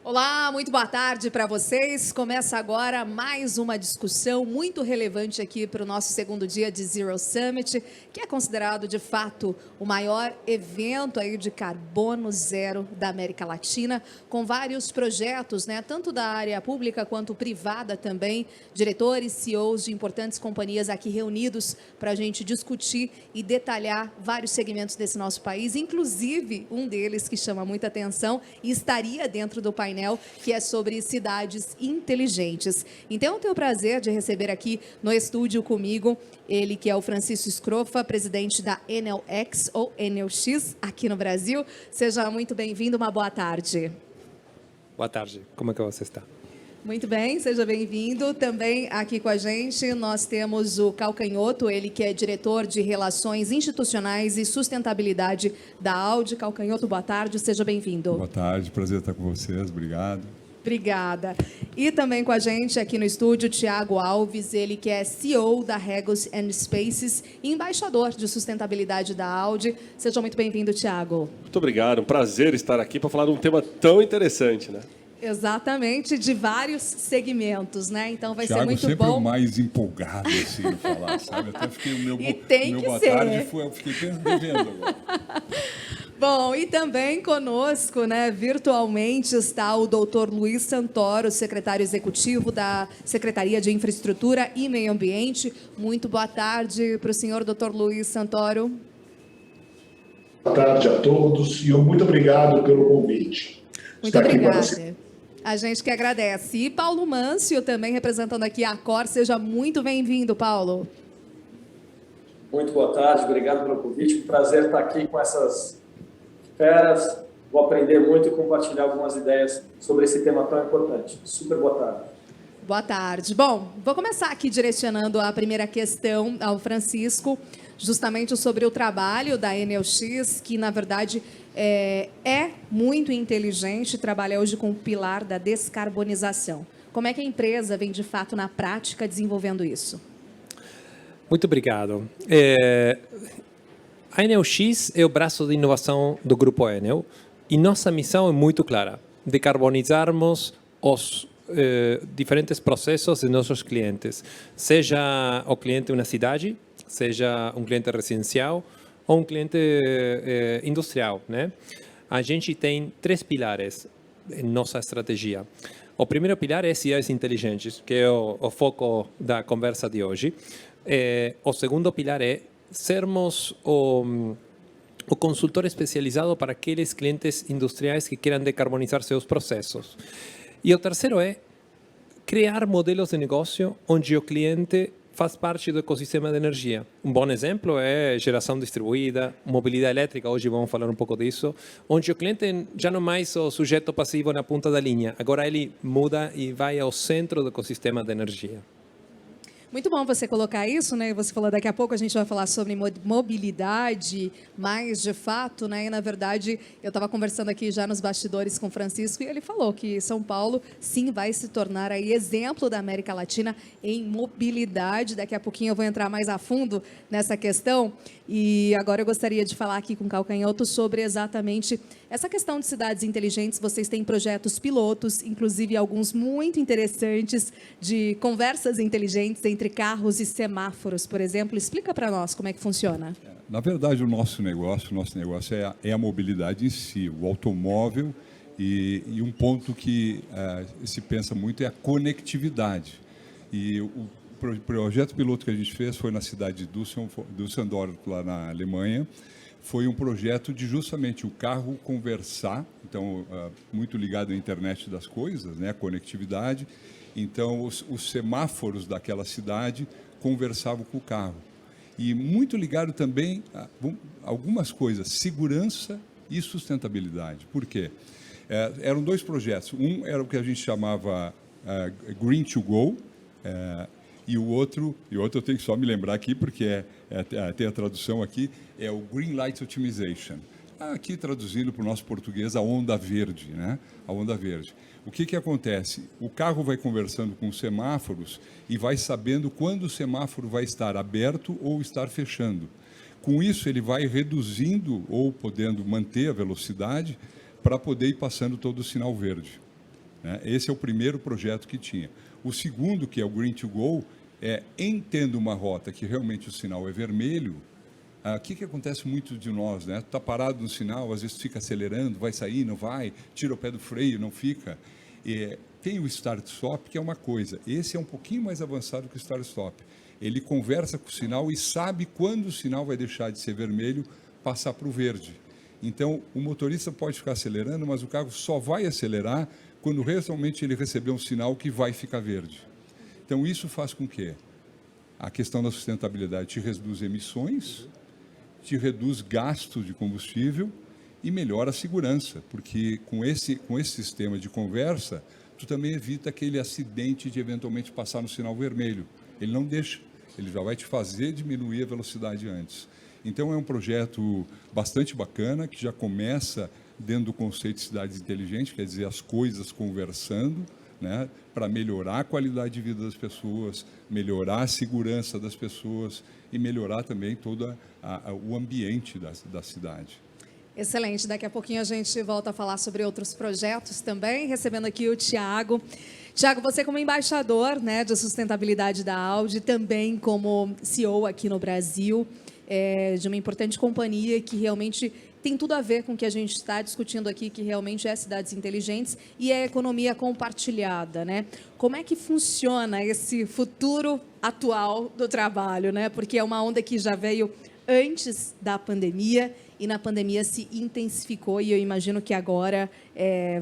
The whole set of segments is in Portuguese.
Olá, muito boa tarde para vocês. Começa agora mais uma discussão muito relevante aqui para o nosso segundo dia de Zero Summit, que é considerado de fato o maior evento aí de carbono zero da América Latina, com vários projetos, né, tanto da área pública quanto privada também, diretores, CEOs de importantes companhias aqui reunidos para a gente discutir e detalhar vários segmentos desse nosso país, inclusive um deles que chama muita atenção e estaria dentro do painel, que é sobre cidades inteligentes. Então, eu tenho o prazer de receber aqui no estúdio comigo, ele que é o Francisco Scrofa, presidente da Enel X, ou Enel X, aqui no Brasil. Seja muito bem-vindo, uma boa tarde. Boa tarde, como é que você está? Muito bem, seja bem-vindo. Também aqui com a gente nós temos o Calcanhoto, ele que é diretor de Relações Institucionais e Sustentabilidade da Audi. Calcanhoto, boa tarde, seja bem-vindo. Boa tarde, prazer estar com vocês, obrigado. Obrigada. E também com a gente aqui no estúdio, Tiago Alves, ele que é CEO da Regos and Spaces e embaixador de sustentabilidade da Audi. Seja muito bem-vindo, Tiago. Muito obrigado, um prazer estar aqui para falar de um tema tão interessante, né? Exatamente, de vários segmentos, né? Então vai Thiago ser muito sempre bom. O mais empolgado assim em falar, sabe? Até fiquei o meu boa ser. Tarde eu fiquei devendo agora. Bom, e também conosco, né, virtualmente está o Dr. Luiz Santoro, secretário executivo da Secretaria de Infraestrutura e Meio Ambiente. Muito boa tarde para o senhor Dr. Luiz Santoro. Boa tarde a todos e muito obrigado pelo convite. Muito obrigada. A gente que agradece. E Paulo Mâncio, também representando aqui a Cor. Seja muito bem-vindo, Paulo. Muito boa tarde, obrigado pelo convite. Um prazer estar aqui com essas feras. Vou aprender muito e compartilhar algumas ideias sobre esse tema tão importante. Super boa tarde. Boa tarde. Bom, vou começar aqui direcionando a primeira questão ao Francisco, justamente sobre o trabalho da Enel X, que, na verdade, é muito inteligente, trabalha hoje com o pilar da descarbonização. Como é que a empresa vem, de fato, na prática, desenvolvendo isso? Muito obrigado. A Enel X é o braço de inovação do Grupo Enel e nossa missão é muito clara: decarbonizarmos os diferentes processos de nossos clientes, seja o cliente uma cidade, seja um cliente residencial ou um cliente industrial, né? A gente tem 3 pilares em nossa estratégia. O primeiro pilar é cidades inteligentes, que é o foco da conversa de hoje. O segundo pilar é sermos o consultor especializado para aqueles clientes industriais que queiram decarbonizar seus processos. E o terceiro é criar modelos de negócio onde o cliente faz parte do ecossistema de energia. Um bom exemplo é geração distribuída, mobilidade elétrica, hoje vamos falar um pouco disso, onde o cliente já não é mais o sujeito passivo na ponta da linha, agora ele muda e vai ao centro do ecossistema de energia. Muito bom você colocar isso, né? Você falou, daqui a pouco a gente vai falar sobre mobilidade, mais de fato, né? E, na verdade, eu estava conversando aqui já nos bastidores com o Francisco e ele falou que São Paulo, sim, vai se tornar aí exemplo da América Latina em mobilidade. Daqui a pouquinho eu vou entrar mais a fundo nessa questão. E agora eu gostaria de falar aqui com o Calcanhoto sobre exatamente Essa questão de cidades inteligentes, vocês têm projetos pilotos, inclusive alguns muito interessantes, de conversas inteligentes entre carros e semáforos, por exemplo. Explica para nós como é que funciona. Na verdade, o nosso negócio é a mobilidade em si, o automóvel, e um ponto que se pensa muito é a conectividade. E o projeto piloto que a gente fez foi na cidade de Düsseldorf, lá na Alemanha. Foi um projeto de justamente o carro conversar, então muito ligado à internet das coisas, né, a conectividade. Então os semáforos daquela cidade conversavam com o carro. E muito ligado também a algumas coisas, segurança e sustentabilidade. Por quê? Eram dois projetos. Um era o que a gente chamava Green to Go, e o outro eu tenho que só me lembrar aqui, porque tem a tradução aqui, é o Green Light Optimization. Aqui traduzindo para o nosso português, a onda verde, né? A onda verde. O que acontece? O carro vai conversando com os semáforos e vai sabendo quando o semáforo vai estar aberto ou estar fechando. Com isso, ele vai reduzindo ou podendo manter a velocidade para poder ir passando todo o sinal verde, né? Esse é o primeiro projeto que tinha. O segundo, que é o Green to Go, entendo uma rota que realmente o sinal é vermelho. O que acontece muito de nós, né? Está parado no sinal, às vezes fica acelerando, vai sair, não vai, tira o pé do freio, não fica. Tem o start-stop, que é uma coisa. Esse é um pouquinho mais avançado que o start-stop. Ele conversa com o sinal e sabe quando o sinal vai deixar de ser vermelho, passar para o verde. Então, o motorista pode ficar acelerando, mas o carro só vai acelerar quando realmente ele receber um sinal que vai ficar verde. Então, isso faz com que a questão da sustentabilidade te reduz emissões, te reduz gasto de combustível e melhora a segurança, porque com esse sistema de conversa, tu também evita aquele acidente de eventualmente passar no sinal vermelho. Ele não deixa, ele já vai te fazer diminuir a velocidade antes. Então, é um projeto bastante bacana, que já começa dentro do conceito de cidades inteligentes, quer dizer, as coisas conversando, né, para melhorar a qualidade de vida das pessoas, melhorar a segurança das pessoas e melhorar também todo o ambiente da cidade. Excelente. Daqui a pouquinho a gente volta a falar sobre outros projetos também, recebendo aqui o Tiago. Tiago, você como embaixador, né, de sustentabilidade da Audi, também como CEO aqui no Brasil, de uma importante companhia que realmente tem tudo a ver com o que a gente está discutindo aqui, que realmente é cidades inteligentes e é economia compartilhada, né? Como é que funciona esse futuro atual do trabalho, né? Porque é uma onda que já veio antes da pandemia e na pandemia se intensificou e eu imagino que agora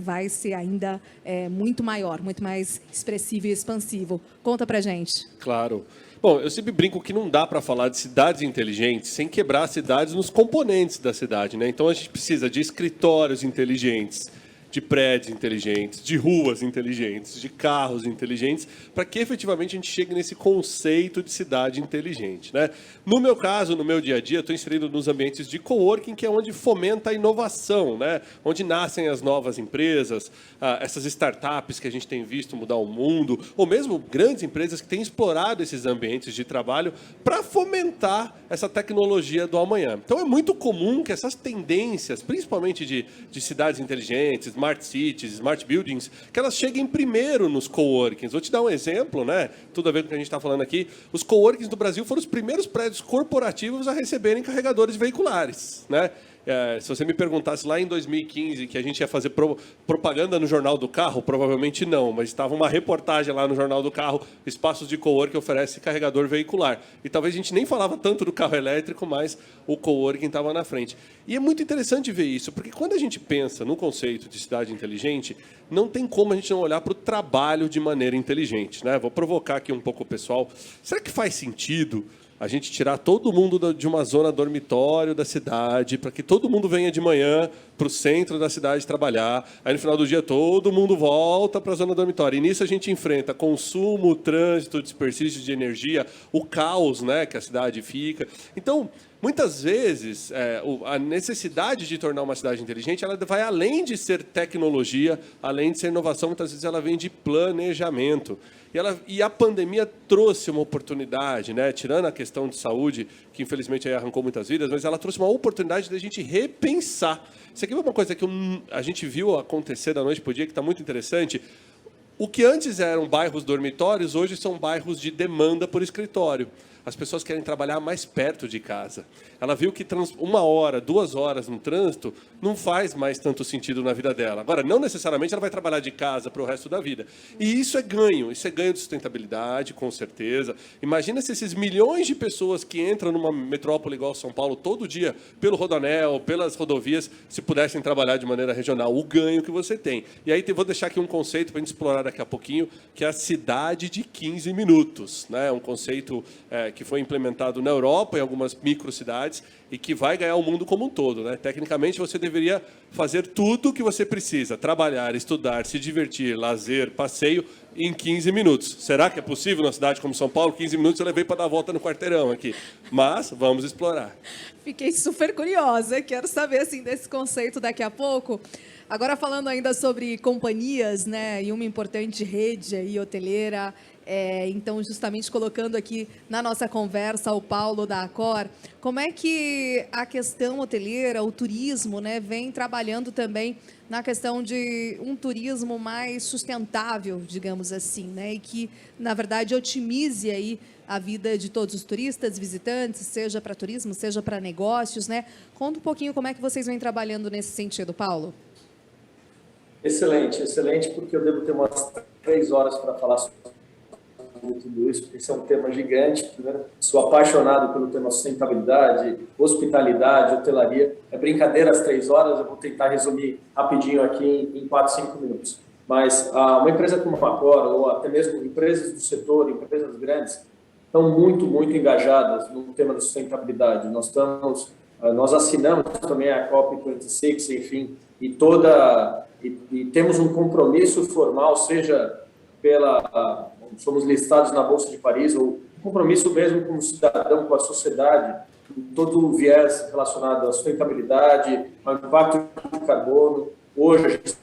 vai ser ainda muito maior, muito mais expressivo e expansivo. Conta pra gente. Claro. Bom, eu sempre brinco que não dá para falar de cidades inteligentes sem quebrar as cidades nos componentes da cidade, né? Então a gente precisa de escritórios inteligentes, de prédios inteligentes, de ruas inteligentes, de carros inteligentes, para que efetivamente a gente chegue nesse conceito de cidade inteligente, né? No meu caso, no meu dia a dia, eu estou inserido nos ambientes de coworking, que é onde fomenta a inovação, né? Onde nascem as novas empresas, essas startups que a gente tem visto mudar o mundo, ou mesmo grandes empresas que têm explorado esses ambientes de trabalho para fomentar essa tecnologia do amanhã. Então é muito comum que essas tendências, principalmente de cidades inteligentes, smart cities, smart buildings, que elas cheguem primeiro nos coworkings. Vou te dar um exemplo, né? Tudo a ver com o que a gente está falando aqui. Os coworkings do Brasil foram os primeiros prédios corporativos a receberem carregadores veiculares, né? Se você me perguntasse lá em 2015 que a gente ia fazer propaganda no Jornal do Carro, provavelmente não, mas estava uma reportagem lá no Jornal do Carro, espaços de coworking oferece carregador veicular. E talvez a gente nem falava tanto do carro elétrico, mas o coworking estava na frente. E é muito interessante ver isso, porque quando a gente pensa no conceito de cidade inteligente, não tem como a gente não olhar para o trabalho de maneira inteligente, né? Vou provocar aqui um pouco o pessoal. Será que faz sentido a gente tirar todo mundo de uma zona dormitório da cidade, para que todo mundo venha de manhã para o centro da cidade trabalhar, aí no final do dia todo mundo volta para a zona dormitório. E nisso a gente enfrenta consumo, trânsito, desperdício de energia, o caos, né, que a cidade fica. Então, muitas vezes, a necessidade de tornar uma cidade inteligente, ela vai além de ser tecnologia, além de ser inovação, muitas vezes ela vem de planejamento. E a pandemia trouxe uma oportunidade, né? Tirando a questão de saúde, que infelizmente aí arrancou muitas vidas, mas ela trouxe uma oportunidade de a gente repensar. Isso aqui é uma coisa que a gente viu acontecer da noite para o dia, que está muito interessante. O que antes eram bairros dormitórios, hoje são bairros de demanda por escritório. As pessoas querem trabalhar mais perto de casa. Ela viu que 1 hora, 2 horas no trânsito não faz mais tanto sentido na vida dela. Agora, não necessariamente ela vai trabalhar de casa para o resto da vida. E isso é ganho de sustentabilidade, com certeza. Imagina se esses milhões de pessoas que entram numa metrópole igual São Paulo todo dia, pelo Rodoanel, pelas rodovias, se pudessem trabalhar de maneira regional, o ganho que você tem. E aí vou deixar aqui um conceito para a gente explorar daqui a pouquinho, que é a cidade de 15 minutos. Né? Um conceito que foi implementado na Europa, em algumas microcidades, e que vai ganhar o mundo como um todo. Né? Tecnicamente, você deveria fazer tudo o que você precisa, trabalhar, estudar, se divertir, lazer, passeio, em 15 minutos. Será que é possível numa cidade como São Paulo? 15 minutos eu levei para dar a volta no quarteirão aqui. Mas vamos explorar. Fiquei super curiosa, quero saber assim, desse conceito daqui a pouco. Agora, falando ainda sobre companhias, né, e uma importante rede aí, hoteleira, então, justamente colocando aqui na nossa conversa o Paulo da Accor, como é que a questão hoteleira, o turismo, né, vem trabalhando também na questão de um turismo mais sustentável, digamos assim, né, e que, na verdade, otimize aí a vida de todos os turistas, visitantes, seja para turismo, seja para negócios, né? Conta um pouquinho como é que vocês vêm trabalhando nesse sentido, Paulo. Excelente, excelente, porque eu devo ter umas 3 horas para falar sobre tudo isso, porque esse é um tema gigante. Primeiro, sou apaixonado pelo tema sustentabilidade, hospitalidade, hotelaria. É brincadeira as 3 horas, eu vou tentar resumir rapidinho aqui em 4, 5 minutos. Mas uma empresa como a Accor, ou até mesmo empresas do setor, empresas grandes, estão muito, muito engajadas no tema da sustentabilidade. Nós assinamos também a COP26, enfim, e temos um compromisso formal, seja somos listados na Bolsa de Paris, ou um compromisso mesmo como cidadão, com a sociedade, com todo o viés relacionado à sustentabilidade, ao impacto de carbono. Hoje, a gente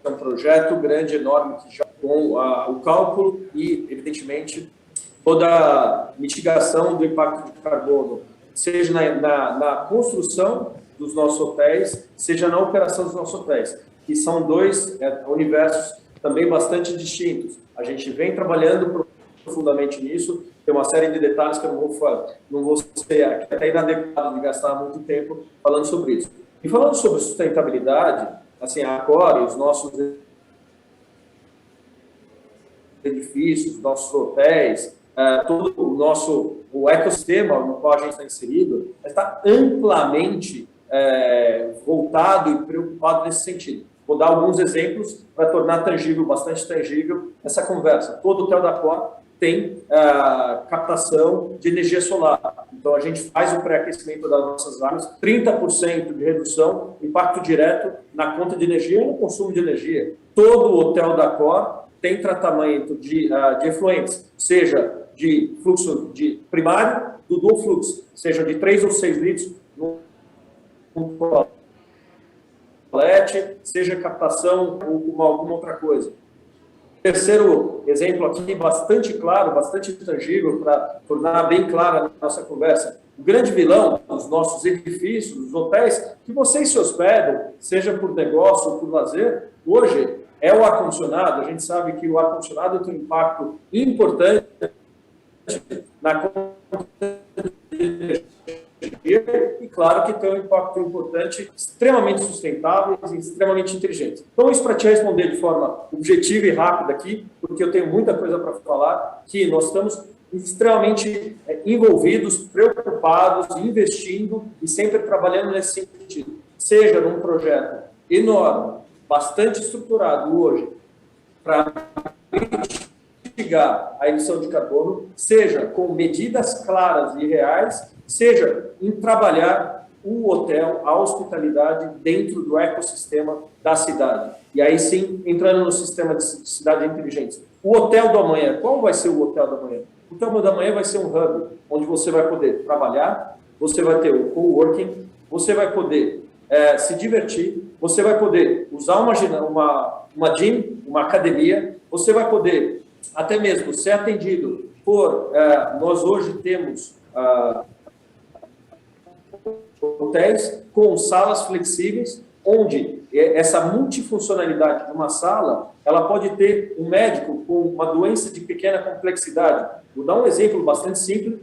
é um projeto grande, enorme, que já com o cálculo e, evidentemente, toda a mitigação do impacto de carbono, seja na construção dos nossos hotéis, seja na operação dos nossos hotéis, que são 2 universos também bastante distintos. A gente vem trabalhando profundamente nisso, tem uma série de detalhes que eu não vou ser aqui, até inadequado de gastar muito tempo falando sobre isso. E falando sobre sustentabilidade, assim, a Accor, os nossos edifícios, nossos hotéis, todo o ecossistema no qual a gente está inserido, está amplamente voltado e preocupado nesse sentido. Vou dar alguns exemplos para tornar tangível, bastante tangível, essa conversa. Todo hotel da Accor tem captação de energia solar. Então, a gente faz o pré-aquecimento das nossas áreas, 30% de redução, impacto direto na conta de energia e no consumo de energia. Todo hotel da Accor tem tratamento de efluentes, seja de fluxo primário, do dual fluxo, seja de 3 ou 6 litros no toalete, seja captação ou alguma outra coisa. Terceiro exemplo aqui, bastante claro, bastante tangível, para tornar bem clara a nossa conversa. O grande vilão dos nossos edifícios, dos hotéis, que vocês se hospedam, seja por negócio ou por lazer, hoje é o ar-condicionado. A gente sabe que o ar-condicionado tem um impacto importante na conta de energia, e claro que tem um impacto importante, extremamente sustentável e extremamente inteligente. Então, isso para te responder de forma objetiva e rápida aqui, porque eu tenho muita coisa para falar, que nós estamos extremamente envolvidos, preocupados, investindo e sempre trabalhando nesse sentido. Seja num projeto enorme, bastante estruturado hoje, para mitigar a emissão de carbono, seja com medidas claras e reais, seja em trabalhar o hotel, a hospitalidade dentro do ecossistema da cidade. E aí sim, entrando no sistema de cidade inteligente. O hotel do amanhã, qual vai ser o hotel do amanhã? O Thelma da Manhã vai ser um hub onde você vai poder trabalhar, você vai ter o coworking, você vai poder se divertir, você vai poder usar uma gym, uma academia, você vai poder até mesmo ser atendido por... nós hoje temos hotéis com salas flexíveis, onde essa multifuncionalidade de uma sala, ela pode ter um médico com uma doença de pequena complexidade. Vou dar um exemplo bastante simples.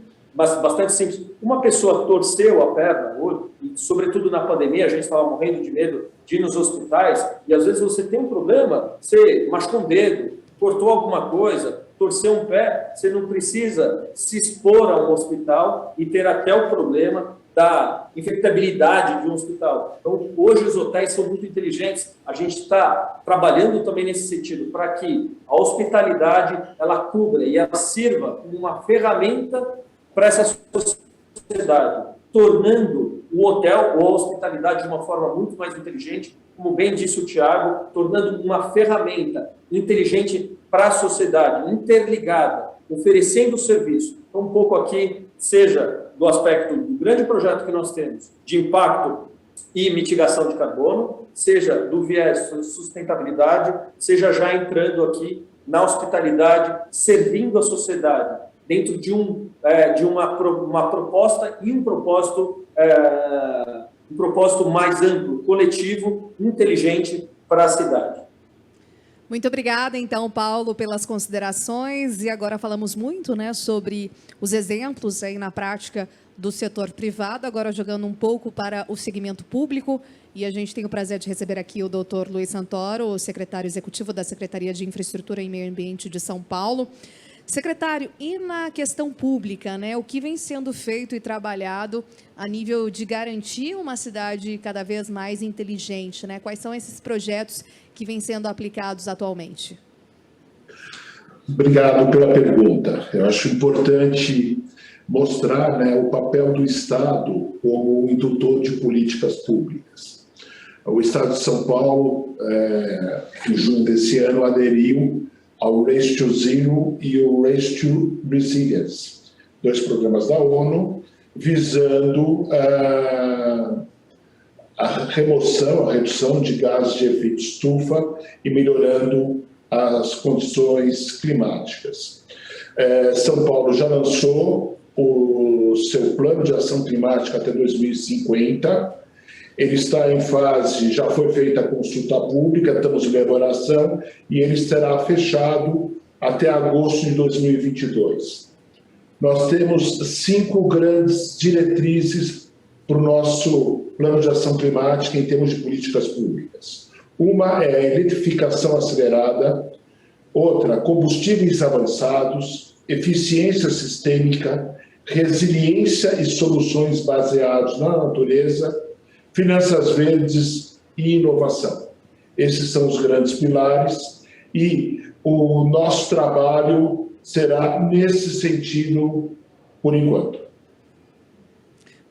Uma pessoa torceu a perna, e sobretudo na pandemia, a gente estava morrendo de medo de ir nos hospitais, e às vezes você tem um problema, você machucou um dedo, cortou alguma coisa, torceu um pé, você não precisa se expor a um hospital e ter até o problema da infectabilidade de um hospital. Então, hoje os hotéis são muito inteligentes, a gente está trabalhando também nesse sentido, para que a hospitalidade, ela cubra e ela sirva como uma ferramenta para essa sociedade, tornando o hotel ou a hospitalidade de uma forma muito mais inteligente, como bem disse o Thiago, tornando uma ferramenta inteligente para a sociedade, interligada, oferecendo serviço. Então, um pouco aqui, seja do aspecto do grande projeto que nós temos de impacto e mitigação de carbono, seja do viés de sustentabilidade, seja já entrando aqui na hospitalidade, servindo a sociedade, dentro de uma proposta e um propósito mais amplo, coletivo, inteligente para a cidade. Muito obrigada, então, Paulo, pelas considerações. E agora falamos muito, né, sobre os exemplos aí na prática do setor privado, agora jogando um pouco para o segmento público. E a gente tem o prazer de receber aqui o Dr. Luiz Santoro, o secretário executivo da Secretaria de Infraestrutura e Meio Ambiente de São Paulo. Secretário, e na questão pública, né, o que vem sendo feito e trabalhado a nível de garantir uma cidade cada vez mais inteligente, né? Quais são esses projetos que vêm sendo aplicados atualmente? Obrigado pela pergunta. Eu acho importante mostrar, né, o papel do Estado como indutor de políticas públicas. O Estado de São Paulo, em junho desse ano, aderiu ao Race to Zero e o Race to Resilience, 2 programas da ONU, visando a redução de gases de efeito estufa e melhorando as condições climáticas. São Paulo já lançou o seu plano de ação climática até 2050, ele está em fase, já foi feita a consulta pública, estamos em elaboração, e ele será fechado até agosto de 2022. Nós temos 5 grandes diretrizes para o nosso plano de ação climática em termos de políticas públicas. Uma é a eletrificação acelerada, outra, combustíveis avançados, eficiência sistêmica, resiliência e soluções baseadas na natureza, finanças verdes e inovação. Esses são os grandes pilares e o nosso trabalho será nesse sentido por enquanto.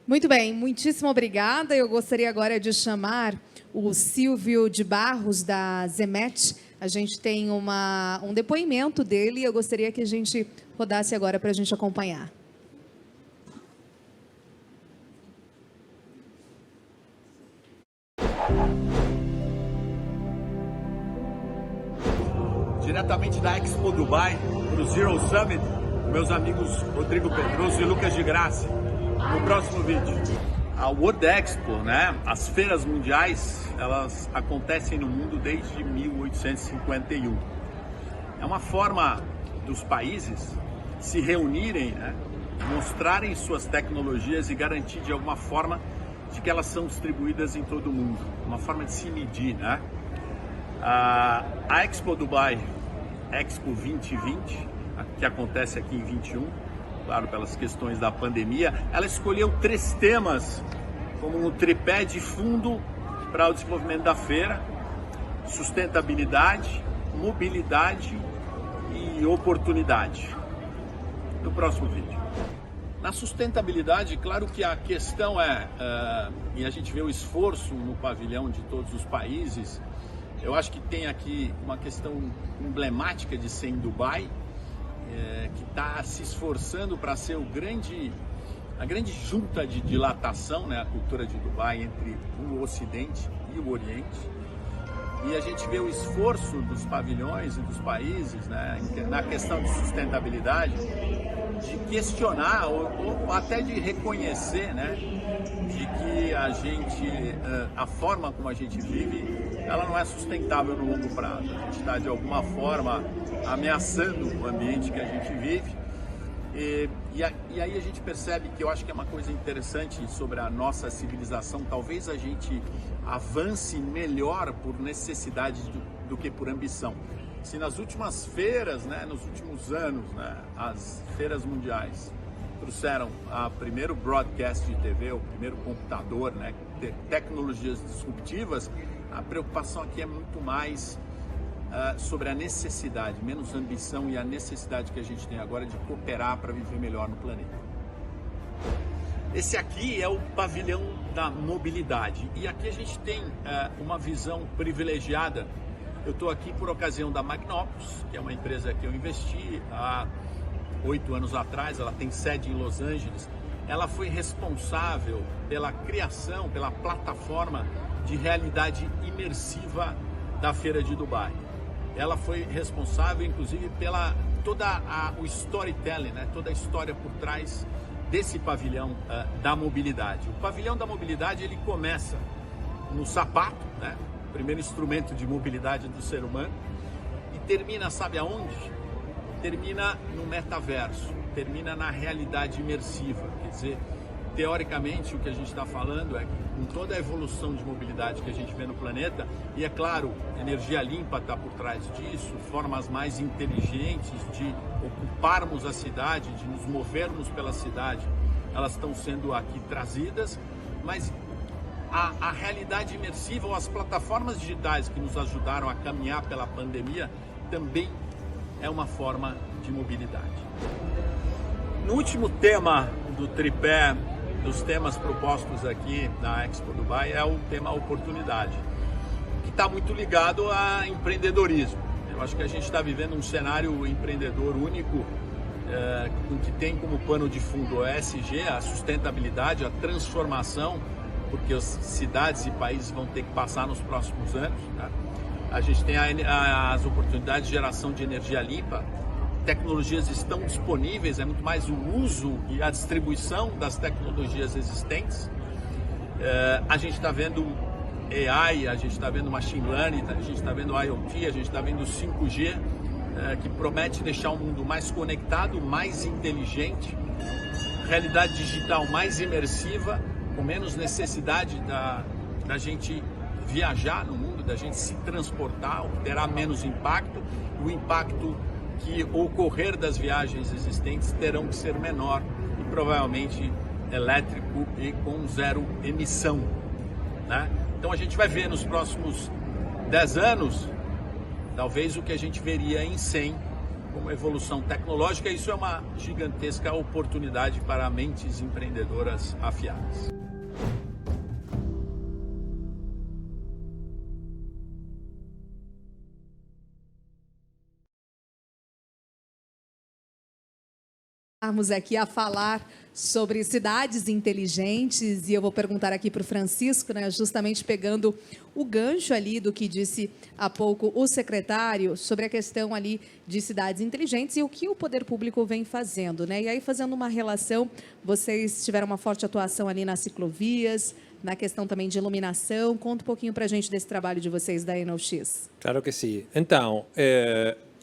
Muito bem, muitíssimo obrigada. Eu gostaria agora de chamar o Silvio de Barros, da Zemet. A gente tem um depoimento dele e eu gostaria que a gente rodasse agora para a gente acompanhar. Diretamente da Expo Dubai, para o Zero Summit, meus amigos Rodrigo Pedroso e Lucas de Graça. No próximo vídeo, a World Expo, né? As feiras mundiais, elas acontecem no mundo desde 1851. É uma forma dos países se reunirem, né? Mostrarem suas tecnologias e garantir de alguma forma de que elas são distribuídas em todo o mundo. Uma forma de se medir, né? A Expo Dubai, Expo 2020, que acontece aqui em 21, claro, pelas questões da pandemia, ela escolheu 3 temas como um tripé de fundo para o desenvolvimento da feira: sustentabilidade, mobilidade e oportunidade. No próximo vídeo. Na sustentabilidade, claro que a questão e a gente vê o esforço no pavilhão de todos os países. Eu acho que tem aqui uma questão emblemática de ser em Dubai, que está se esforçando para ser a grande junta de dilatação, né, a cultura de Dubai entre o Ocidente e o Oriente. E a gente vê o esforço dos pavilhões e dos países, né, na questão de sustentabilidade, de questionar ou até de reconhecer, né, de que a forma como a gente vive, ela não é sustentável no longo prazo. A gente está, de alguma forma, ameaçando o ambiente que a gente vive. E aí a gente percebe que eu acho que é uma coisa interessante sobre a nossa civilização. Talvez a gente avance melhor por necessidade do que por ambição. Se nas últimas feiras, né, nos últimos anos, né, as feiras mundiais trouxeram o primeiro broadcast de TV, o primeiro computador, né, tecnologias disruptivas, a preocupação aqui é muito mais sobre a necessidade, menos ambição e a necessidade que a gente tem agora de cooperar para viver melhor no planeta. Esse aqui é o pavilhão da mobilidade e aqui a gente tem uma visão privilegiada. Eu estou aqui por ocasião da Magnopus, que é uma empresa que eu investi há 8 anos atrás, ela tem sede em Los Angeles. Ela foi responsável pela criação, pela plataforma de realidade imersiva da Feira de Dubai. Ela foi responsável, inclusive, pela o storytelling, né? Toda a história por trás desse pavilhão da mobilidade. O pavilhão da mobilidade, ele começa no sapato, né? O primeiro instrumento de mobilidade do ser humano, e termina, sabe aonde? Termina no metaverso, termina na realidade imersiva. Quer dizer, teoricamente, o que a gente está falando é que com toda a evolução de mobilidade que a gente vê no planeta, e é claro, energia limpa está por trás disso, formas mais inteligentes de ocuparmos a cidade, de nos movermos pela cidade, elas estão sendo aqui trazidas, mas a realidade imersiva ou as plataformas digitais que nos ajudaram a caminhar pela pandemia também é uma forma de mobilidade. No último tema do tripé, dos temas propostos aqui na Expo Dubai, é o tema oportunidade, que está muito ligado a empreendedorismo. Eu acho que a gente está vivendo um cenário empreendedor único, que tem como pano de fundo o ESG, a sustentabilidade, a transformação, porque as cidades e países vão ter que passar nos próximos anos, né? A gente tem as oportunidades de geração de energia limpa, tecnologias estão disponíveis, é muito mais o uso e a distribuição das tecnologias existentes. A gente está vendo AI, a gente está vendo Machine Learning, a gente está vendo IoT, a gente está vendo 5G, que promete deixar o mundo mais conectado, mais inteligente, realidade digital mais imersiva, com menos necessidade da gente viajar no mundo, da gente se transportar, terá menos impacto, o impacto que o ocorrer das viagens existentes terão que ser menor e provavelmente elétrico e com zero emissão, né? Então a gente vai ver nos próximos 10 anos, talvez o que a gente veria em 100 como evolução tecnológica. Isso é uma gigantesca oportunidade para mentes empreendedoras afiadas. Vamos aqui a falar sobre cidades inteligentes e eu vou perguntar aqui para o Francisco, né, justamente pegando o gancho ali do que disse há pouco o secretário sobre a questão ali de cidades inteligentes e o que o poder público vem fazendo, né? E aí fazendo uma relação, vocês tiveram uma forte atuação ali nas ciclovias, na questão também de iluminação. Conta um pouquinho para a gente desse trabalho de vocês da ENOX. Claro que sim. Então,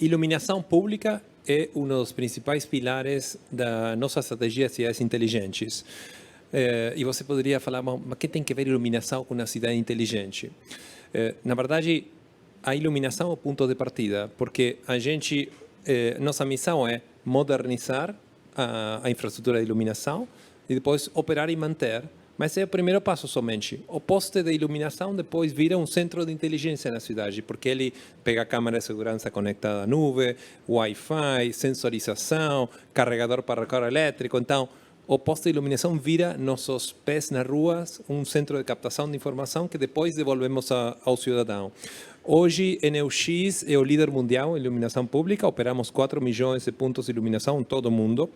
iluminação pública é um dos principais pilares da nossa estratégia de cidades inteligentes. E você poderia falar, mas o que tem que ver iluminação com uma cidade inteligente? Na verdade, a iluminação é o ponto de partida, porque a gente, nossa missão é modernizar a infraestrutura de iluminação e depois operar e manter. Mas é o primeiro passo somente. O poste de iluminação depois vira um centro de inteligência na cidade, porque ele pega câmera de segurança conectada à nuvem, Wi-Fi, sensorização, carregador para carro elétrico. Então, o posto de iluminação vira nossos pés nas ruas, centro de captação de informação que depois devolvemos ao cidadão. Hoje, Eneux é o líder mundial em iluminação pública, operamos 4 milhões de pontos de iluminação em todo o mundo.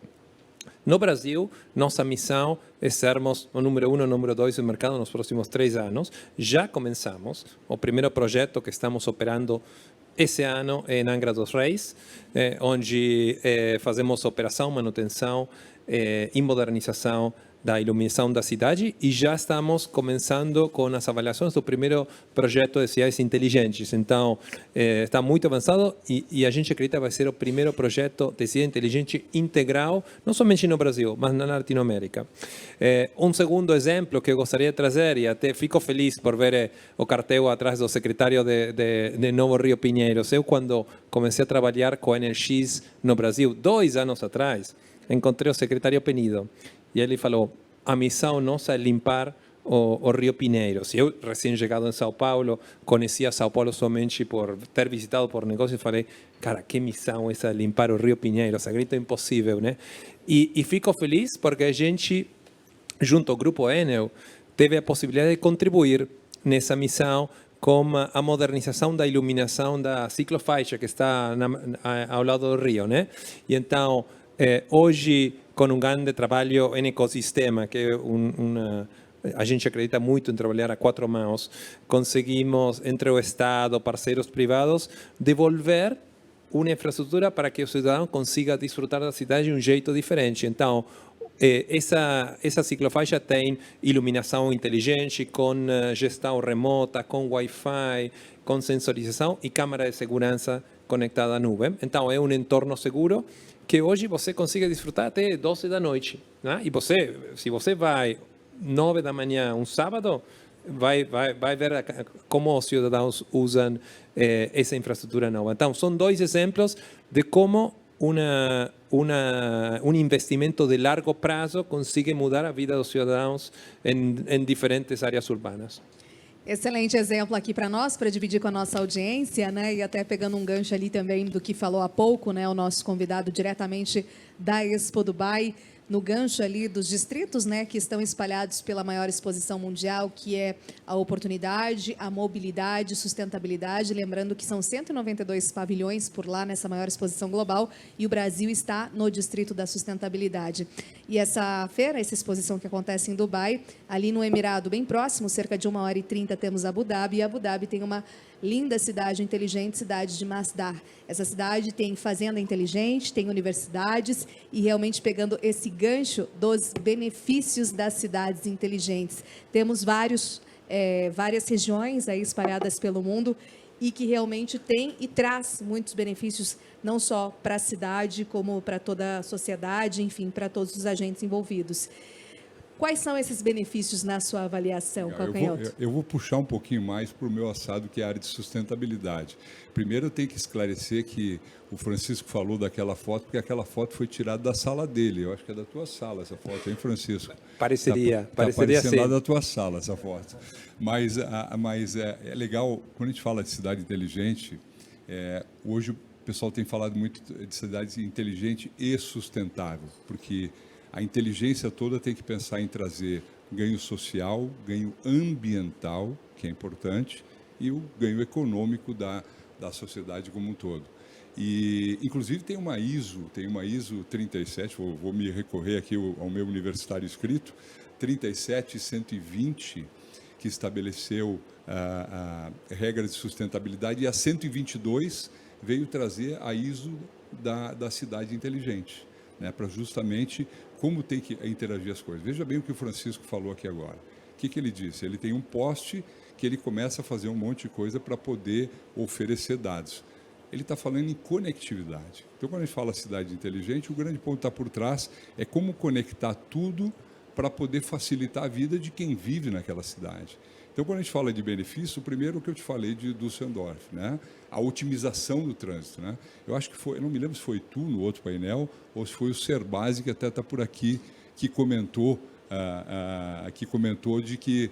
No Brasil, nossa missão é sermos o número 1 e o número 2 do mercado nos próximos 3 anos. Já começamos. O primeiro projeto que estamos operando esse ano é em Angra dos Reis, onde fazemos operação, manutenção e modernização da iluminação da cidade e já estamos começando com as avaliações do primeiro projeto de cidades inteligentes. Então, está muito avançado e a gente acredita que vai ser o primeiro projeto de cidade inteligente integral, não somente no Brasil, mas na Latinoamérica. Segundo exemplo que eu gostaria de trazer, e até fico feliz por ver o cartel atrás do secretário de Novo Rio Pinheiros. Eu, quando comecei a trabalhar com a Enelx no Brasil, 2 anos atrás, encontrei o secretário Penido. E ele falou, a missão nossa é limpar o Rio Pinheiros. Eu, recém-chegado em São Paulo, conhecia São Paulo somente por ter visitado por negócio e falei, cara, que missão essa de limpar o Rio Pinheiros? Acredito impossível, né? E fico feliz porque a gente, junto ao Grupo Enel, teve a possibilidade de contribuir nessa missão com a modernização da iluminação da ciclofaixa que está ao lado do rio, né? E então, hoje, com um grande trabalho em ecossistema, que é a gente acredita muito em trabalhar a 4 mãos, conseguimos, entre o Estado, parceiros privados, devolver uma infraestrutura para que o cidadão consiga desfrutar da cidade de um jeito diferente. Então, essa ciclofaixa tem iluminação inteligente, com gestão remota, com Wi-Fi, com sensorização e câmara de segurança conectada à nuvem. Então, é um entorno seguro que hoje você consiga desfrutar até 12 da noite. Né? E você, se você vai 9 da manhã, um sábado, vai ver como os cidadãos usam essa infraestrutura nova. Então, são 2 exemplos de como um investimento de largo prazo consegue mudar a vida dos cidadãos em diferentes áreas urbanas. Excelente exemplo aqui para nós, para dividir com a nossa audiência, né? E até pegando um gancho ali também do que falou há pouco, né? O nosso convidado diretamente da Expo Dubai, no gancho ali dos distritos, né? Que estão espalhados pela maior exposição mundial, que é a oportunidade, a mobilidade, sustentabilidade. Lembrando que são 192 pavilhões por lá nessa maior exposição global e o Brasil está no distrito da sustentabilidade. E essa feira, essa exposição que acontece em Dubai, ali no Emirado, bem próximo, cerca de 1h30, temos Abu Dhabi. E Abu Dhabi tem uma linda cidade inteligente, cidade de Masdar. Essa cidade tem fazenda inteligente, tem universidades e realmente pegando esse gancho dos benefícios das cidades inteligentes. Temos várias regiões aí espalhadas pelo mundo e que realmente tem e traz muitos benefícios, não só para a cidade, como para toda a sociedade, enfim, para todos os agentes envolvidos. Quais são esses benefícios na sua avaliação, Calcanhoto? Eu vou puxar um pouquinho mais para o meu assado, que é a área de sustentabilidade. Primeiro, eu tenho que esclarecer que o Francisco falou daquela foto, porque aquela foto foi tirada da sala dele. Eu acho que é da tua sala essa foto, hein, Francisco? Pareceria Tá aparecendo ser. lá da tua sala essa foto. Mas é legal, quando a gente fala de cidade inteligente, hoje o pessoal tem falado muito de cidade inteligente e sustentável, porque a inteligência toda tem que pensar em trazer ganho social, ganho ambiental, que é importante, e o ganho econômico da sociedade como um todo. E, inclusive, tem uma ISO 37, vou me recorrer aqui ao meu universitário escrito, 37120, que estabeleceu regras de sustentabilidade, e a 122 veio trazer a ISO da cidade inteligente, né, para justamente como tem que interagir as coisas. Veja bem o que o Francisco falou aqui agora. O que ele disse? Ele tem um poste que ele começa a fazer um monte de coisa para poder oferecer dados. Ele está falando em conectividade. Então, quando a gente fala cidade inteligente, o grande ponto que está por trás é como conectar tudo para poder facilitar a vida de quem vive naquela cidade. Então, quando a gente fala de benefício, o primeiro que eu te falei de Düsseldorf, né? A otimização do trânsito, né? Eu acho que foi, eu não me lembro se foi tu no outro painel ou se foi o Serbasi, que até está por aqui, que comentou de que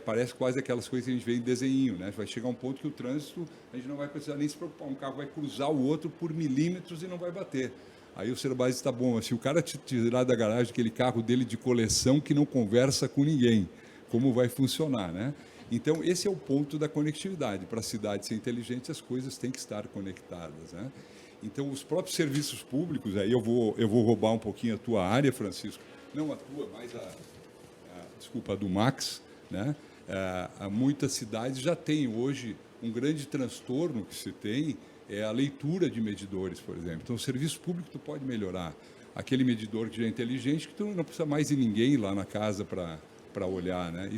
parece quase aquelas coisas que a gente vê em desenho, né? Vai chegar um ponto que o trânsito, a gente não vai precisar nem se preocupar, um carro vai cruzar o outro por milímetros e não vai bater. Aí o Cerbasi está bom, mas se o cara te tirar da garagem aquele carro dele de coleção que não conversa com ninguém, como vai funcionar, né? Então, esse é o ponto da conectividade. Para a cidade ser inteligente, as coisas têm que estar conectadas, né? Então, os próprios serviços públicos, aí eu vou roubar um pouquinho a tua área, Francisco, não a tua, mas a do Max, né? Muitas cidades já têm hoje um grande transtorno que se tem, é a leitura de medidores, por exemplo. Então, o serviço público tu pode melhorar. Aquele medidor que já é inteligente, que tu não precisa mais de ninguém lá na casa para olhar, né?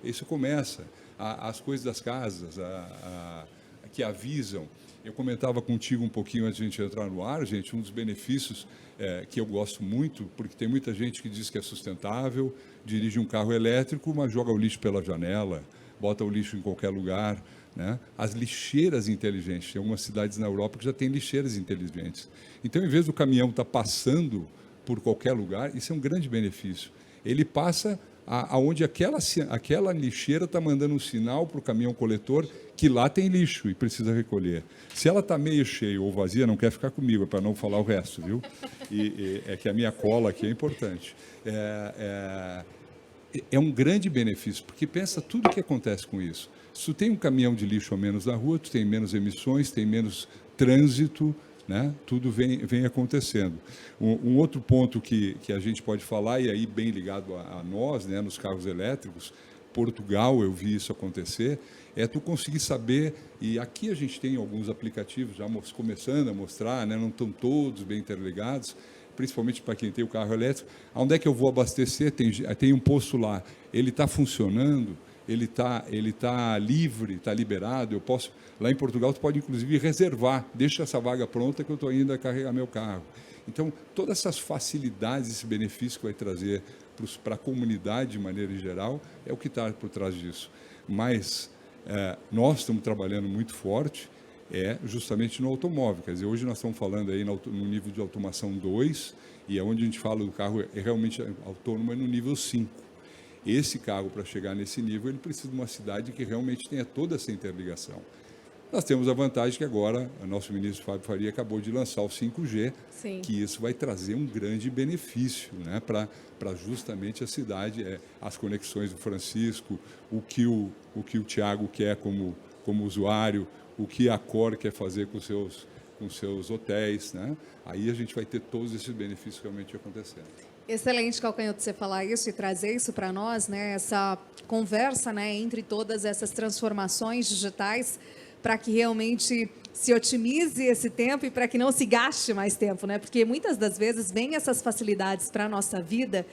Isso começa. As coisas das casas que avisam. Eu comentava contigo um pouquinho antes de a gente entrar no ar, gente, um dos benefícios que eu gosto muito, porque tem muita gente que diz que é sustentável, dirige um carro elétrico, mas joga o lixo pela janela, bota o lixo em qualquer lugar, né? As lixeiras inteligentes. Tem algumas cidades na Europa que já têm lixeiras inteligentes. Então, em vez do caminhão estar passando por qualquer lugar, isso é um grande benefício. Ele passa aonde aquela lixeira está mandando um sinal para o caminhão coletor que lá tem lixo e precisa recolher. Se ela está meio cheia ou vazia, não quer ficar comigo, é para não falar o resto, viu? E é que a minha cola aqui é importante. É um grande benefício, porque pensa tudo o que acontece com isso. Se tu tem um caminhão de lixo a menos na rua, tu tem menos emissões, tem menos trânsito, né? Tudo vem acontecendo. Um outro ponto que a gente pode falar, e aí bem ligado a nós, né, nos carros elétricos, Portugal, eu vi isso acontecer, é tu conseguir saber, e aqui a gente tem alguns aplicativos já começando a mostrar, né, não estão todos bem interligados, principalmente para quem tem o carro elétrico, onde é que eu vou abastecer? Tem um posto lá, ele está funcionando, ele tá livre, está liberado, eu posso... Lá em Portugal, tu pode, inclusive, reservar, deixa essa vaga pronta que eu estou indo a carregar meu carro. Então, todas essas facilidades, esse benefício que vai trazer para a comunidade, de maneira geral, é o que está por trás disso. Mas nós estamos trabalhando muito forte, justamente no automóvel. Quer dizer, hoje nós estamos falando aí no nível de automação 2, e é onde a gente fala do carro realmente autônomo, é no nível 5. Esse carro, para chegar nesse nível, ele precisa de uma cidade que realmente tenha toda essa interligação. Nós temos a vantagem que agora o nosso ministro Fábio Faria acabou de lançar o 5G, Sim. que isso vai trazer um grande benefício, né, para justamente a cidade, as conexões do Francisco, o que o Tiago quer como usuário, o que a Cor quer fazer com seus hotéis, né? Aí a gente vai ter todos esses benefícios realmente acontecendo. Excelente, Calcanhoto, você falar isso e trazer isso para nós, né? Essa conversa, né, entre todas essas transformações digitais, para que realmente se otimize esse tempo e para que não se gaste mais tempo, né? Porque muitas das vezes vêm essas facilidades para a nossa vida,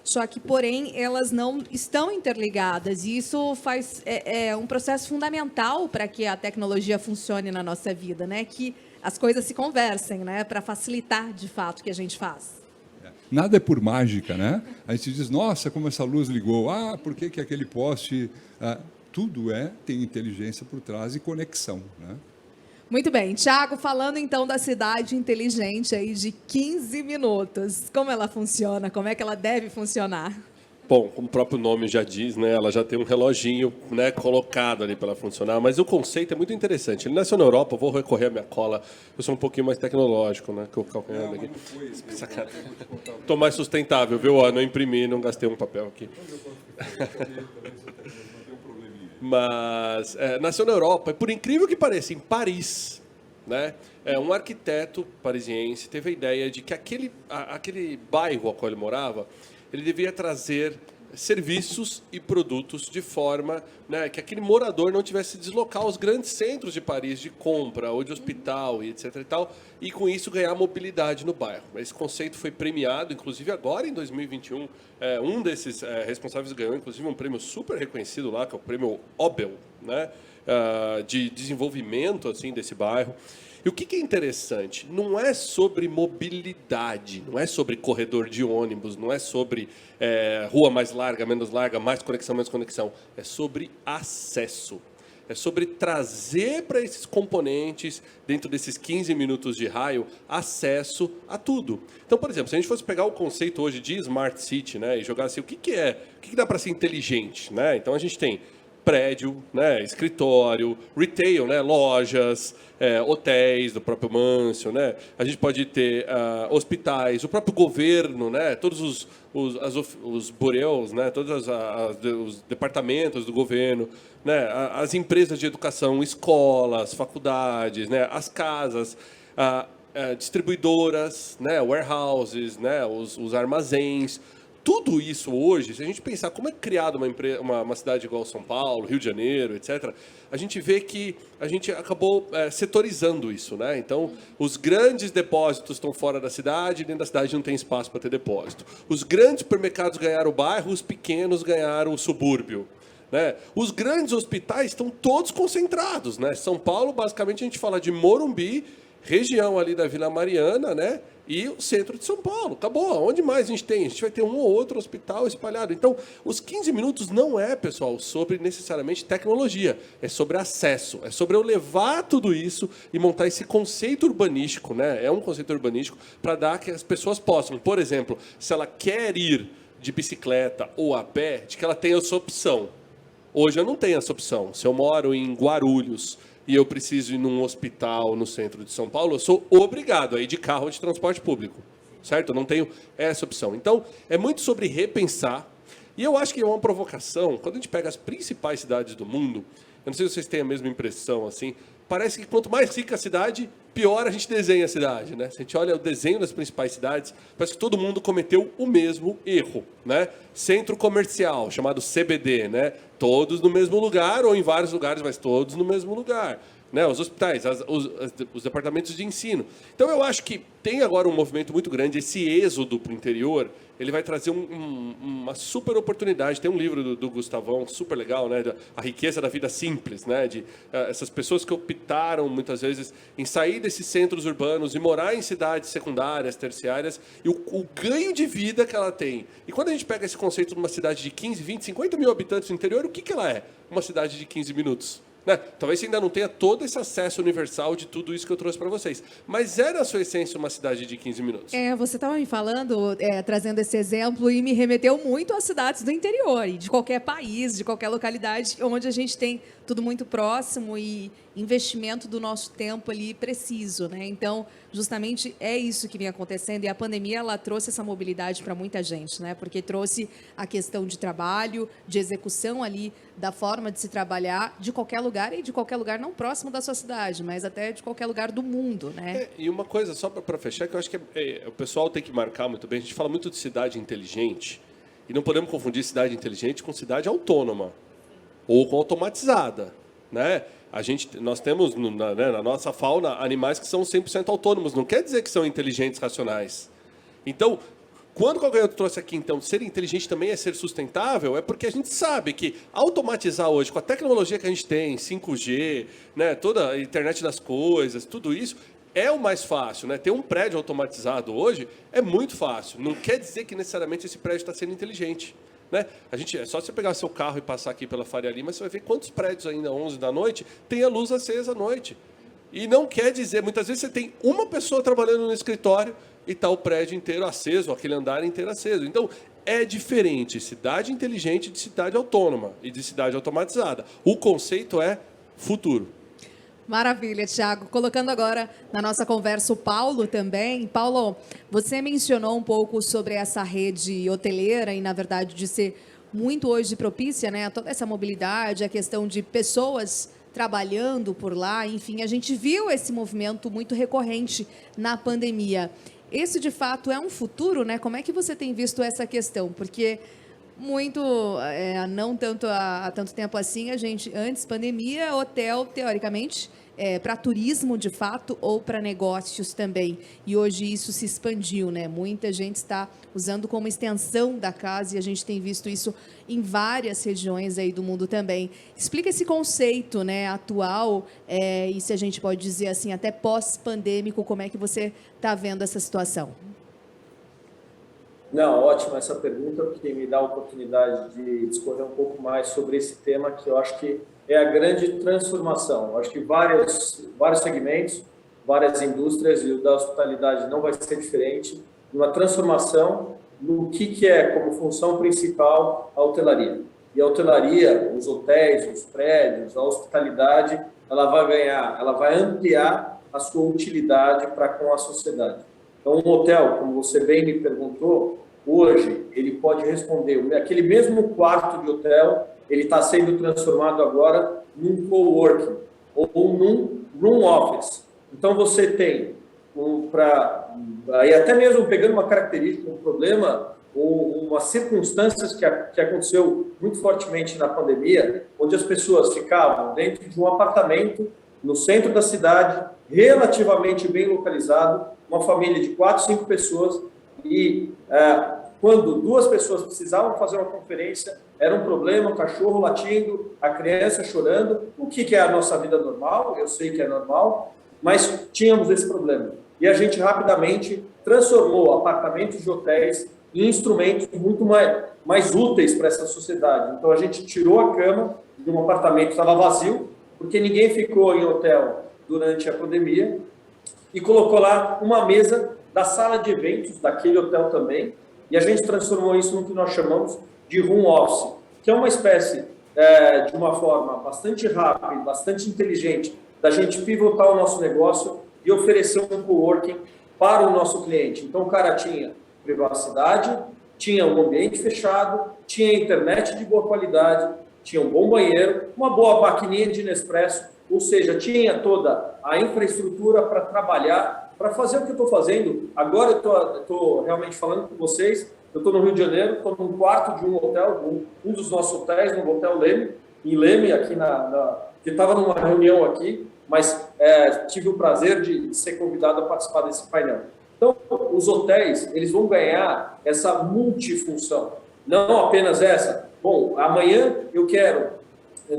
só que, porém, elas não estão interligadas. E isso é um processo fundamental para que a tecnologia funcione na nossa vida, né? Que as coisas se conversem, né? Para facilitar, de fato, o que a gente faz. Nada é por mágica, né? A gente diz, nossa, como essa luz ligou. Por que aquele poste... Tudo tem inteligência por trás e conexão, né? Muito bem. Tiago, falando então da cidade inteligente aí de 15 minutos. Como ela funciona? Como é que ela deve funcionar? Bom, como o próprio nome já diz, né, ela já tem um reloginho, né, colocado ali para ela funcionar, mas o conceito é muito interessante. Ele nasceu na Europa, eu vou recorrer à minha cola, eu sou um pouquinho mais tecnológico, né, que o calcanhar aqui. Estou mais sustentável, viu? Não imprimi, não gastei um papel aqui. Mas nasceu na Europa, e por incrível que pareça, em Paris, né, um arquiteto parisiense teve a ideia de que aquele bairro ao qual ele morava, ele devia trazer serviços e produtos de forma, né, que aquele morador não tivesse que deslocar aos grandes centros de Paris de compra ou de hospital e etc. e tal, e com isso ganhar mobilidade no bairro. Esse conceito foi premiado, inclusive agora em 2021, um desses responsáveis ganhou inclusive um prêmio super reconhecido lá, que é o prêmio Nobel, né, de desenvolvimento assim desse bairro. E o que é interessante? Não é sobre mobilidade, não é sobre corredor de ônibus, não é sobre rua mais larga, menos larga, mais conexão, menos conexão. É sobre acesso. É sobre trazer para esses componentes, dentro desses 15 minutos de raio, acesso a tudo. Então, por exemplo, se a gente fosse pegar o conceito hoje de Smart City, né, e jogar assim, o que dá para ser inteligente? Né? Então, a gente tem prédio, né, escritório, retail, né, lojas, hotéis do próprio Mansell, né? A gente pode ter hospitais, o próprio governo, né, todos os bureaus, né, todos os departamentos do governo, né, as empresas de educação, escolas, faculdades, né, as casas, distribuidoras, né, warehouses, né, os armazéns. Tudo isso hoje, se a gente pensar como é criada uma cidade igual São Paulo, Rio de Janeiro, etc., a gente vê que a gente acabou setorizando isso, né? Então, os grandes depósitos estão fora da cidade, dentro da cidade não tem espaço para ter depósito. Os grandes supermercados ganharam o bairro, os pequenos ganharam o subúrbio. Né? Os grandes hospitais estão todos concentrados, né? São Paulo, basicamente, a gente fala de Morumbi, região ali da Vila Mariana, né? E o centro de São Paulo. Acabou. Onde mais a gente tem? A gente vai ter um ou outro hospital espalhado. Então, os 15 minutos não é, pessoal, sobre necessariamente tecnologia. É sobre acesso. É sobre eu levar tudo isso e montar esse conceito urbanístico, né? É um conceito urbanístico para dar que as pessoas possam, por exemplo, se ela quer ir de bicicleta ou a pé, de que ela tenha essa opção. Hoje eu não tenho essa opção. Se eu moro em Guarulhos e eu preciso ir num hospital no centro de São Paulo, eu sou obrigado a ir de carro ou de transporte público, certo? Eu não tenho essa opção. Então, é muito sobre repensar. E eu acho que é uma provocação, quando a gente pega as principais cidades do mundo, eu não sei se vocês têm a mesma impressão, assim, parece que quanto mais rica a cidade, pior a gente desenha a cidade, né? Se a gente olha o desenho das principais cidades, parece que todo mundo cometeu o mesmo erro, né? Centro comercial, chamado CBD, né? Todos no mesmo lugar, ou em vários lugares, mas todos no mesmo lugar. Né? Os hospitais, os departamentos de ensino. Então, eu acho que tem agora um movimento muito grande, esse êxodo para o interior, ele vai trazer uma super oportunidade. Tem um livro do Gustavão, super legal, né? A riqueza da vida simples, né? De essas pessoas que optaram, muitas vezes, em sair desses centros urbanos e morar em cidades secundárias, terciárias, e o ganho de vida que ela tem. E quando a gente pega esse conceito de uma cidade de 15, 20, 50 mil habitantes no interior, o que ela é? Uma cidade de 15 minutos. Né? Talvez você ainda não tenha todo esse acesso universal de tudo isso que eu trouxe para vocês. Mas é, na sua essência, uma cidade de 15 minutos. Você estava me falando, trazendo esse exemplo, e me remeteu muito às cidades do interior, e de qualquer país, de qualquer localidade, onde a gente tem tudo muito próximo e investimento do nosso tempo ali preciso, né? Então, justamente é isso que vem acontecendo, e a pandemia ela trouxe essa mobilidade para muita gente, né? Porque trouxe a questão de trabalho, de execução ali da forma de se trabalhar de qualquer lugar, e de qualquer lugar não próximo da sua cidade, mas até de qualquer lugar do mundo, né? E uma coisa só para fechar, que eu acho que o pessoal tem que marcar muito bem, a gente fala muito de cidade inteligente, e não podemos confundir cidade inteligente com cidade autônoma ou com automatizada, né? Nós temos na nossa fauna animais que são 100% autônomos, não quer dizer que são inteligentes, racionais. Então, quando o Calcanhoto trouxe aqui, então, ser inteligente também é ser sustentável, é porque a gente sabe que automatizar hoje, com a tecnologia que a gente tem, 5G, né, toda a internet das coisas, tudo isso, é o mais fácil, né? Ter um prédio automatizado hoje é muito fácil. Não quer dizer que necessariamente esse prédio está sendo inteligente. Né? É só você pegar seu carro e passar aqui pela Faria Lima, você vai ver quantos prédios ainda 11 da noite tem a luz acesa à noite. E não quer dizer, muitas vezes você tem uma pessoa trabalhando no escritório e está o prédio inteiro aceso, aquele andar inteiro aceso. Então, é diferente cidade inteligente de cidade autônoma e de cidade automatizada. O conceito é futuro. Maravilha, Thiago. Colocando agora na nossa conversa o Paulo também. Paulo, você mencionou um pouco sobre essa rede hoteleira e, na verdade, de ser muito hoje propícia, né, a toda essa mobilidade, a questão de pessoas trabalhando por lá, enfim, a gente viu esse movimento muito recorrente na pandemia. Esse, de fato, é um futuro, né? Como é que você tem visto essa questão? Porque não tanto há tanto tempo assim, a gente, antes pandemia, hotel, teoricamente, para turismo de fato ou para negócios também. E hoje isso se expandiu, né? Muita gente está usando como extensão da casa e a gente tem visto isso em várias regiões aí do mundo também. Explica esse conceito, né, atual, e se a gente pode dizer assim, até pós-pandêmico, como é que você está vendo essa situação? Não, ótima essa pergunta, porque me dá a oportunidade de discorrer um pouco mais sobre esse tema, que eu acho que é a grande transformação. Eu acho que vários segmentos, várias indústrias, e o da hospitalidade não vai ser diferente, uma transformação no que é como função principal a hotelaria. E a hotelaria, os hotéis, os prédios, a hospitalidade, ela vai ganhar, ela vai ampliar a sua utilidade para com a sociedade. Então, um hotel, como você bem me perguntou, hoje ele pode responder, aquele mesmo quarto de hotel, ele está sendo transformado agora num coworking ou num room office. Então, você tem, aí até mesmo pegando uma característica, um problema, ou umas circunstâncias que aconteceu muito fortemente na pandemia, onde as pessoas ficavam dentro de um apartamento no centro da cidade, relativamente bem localizado, uma família de 4, 5 pessoas, e quando 2 pessoas precisavam fazer uma conferência, era um problema, o cachorro latindo, a criança chorando, o que é a nossa vida normal, eu sei que é normal, mas tínhamos esse problema. E a gente rapidamente transformou apartamentos de hotéis em instrumentos muito mais úteis para essa sociedade. Então, a gente tirou a cama de um apartamento que estava vazio, porque ninguém ficou em hotel durante a pandemia, e colocou lá uma mesa da sala de eventos daquele hotel também, e a gente transformou isso no que nós chamamos de room office, que é uma espécie de uma forma bastante rápida, bastante inteligente, da gente pivotar o nosso negócio e oferecer um coworking para o nosso cliente. Então, o cara tinha privacidade, tinha um ambiente fechado, tinha internet de boa qualidade, tinha um bom banheiro, uma boa maquininha de Nespresso, ou seja, tinha toda a infraestrutura para trabalhar, para fazer o que eu estou fazendo. Agora eu estou realmente falando com vocês, eu estou no Rio de Janeiro, estou num quarto de um hotel, um dos nossos hotéis, no Hotel Leme, em Leme, aqui que estava numa reunião aqui, mas tive o prazer de ser convidado a participar desse painel. Então, os hotéis, eles vão ganhar essa multifunção, não apenas essa. Bom, amanhã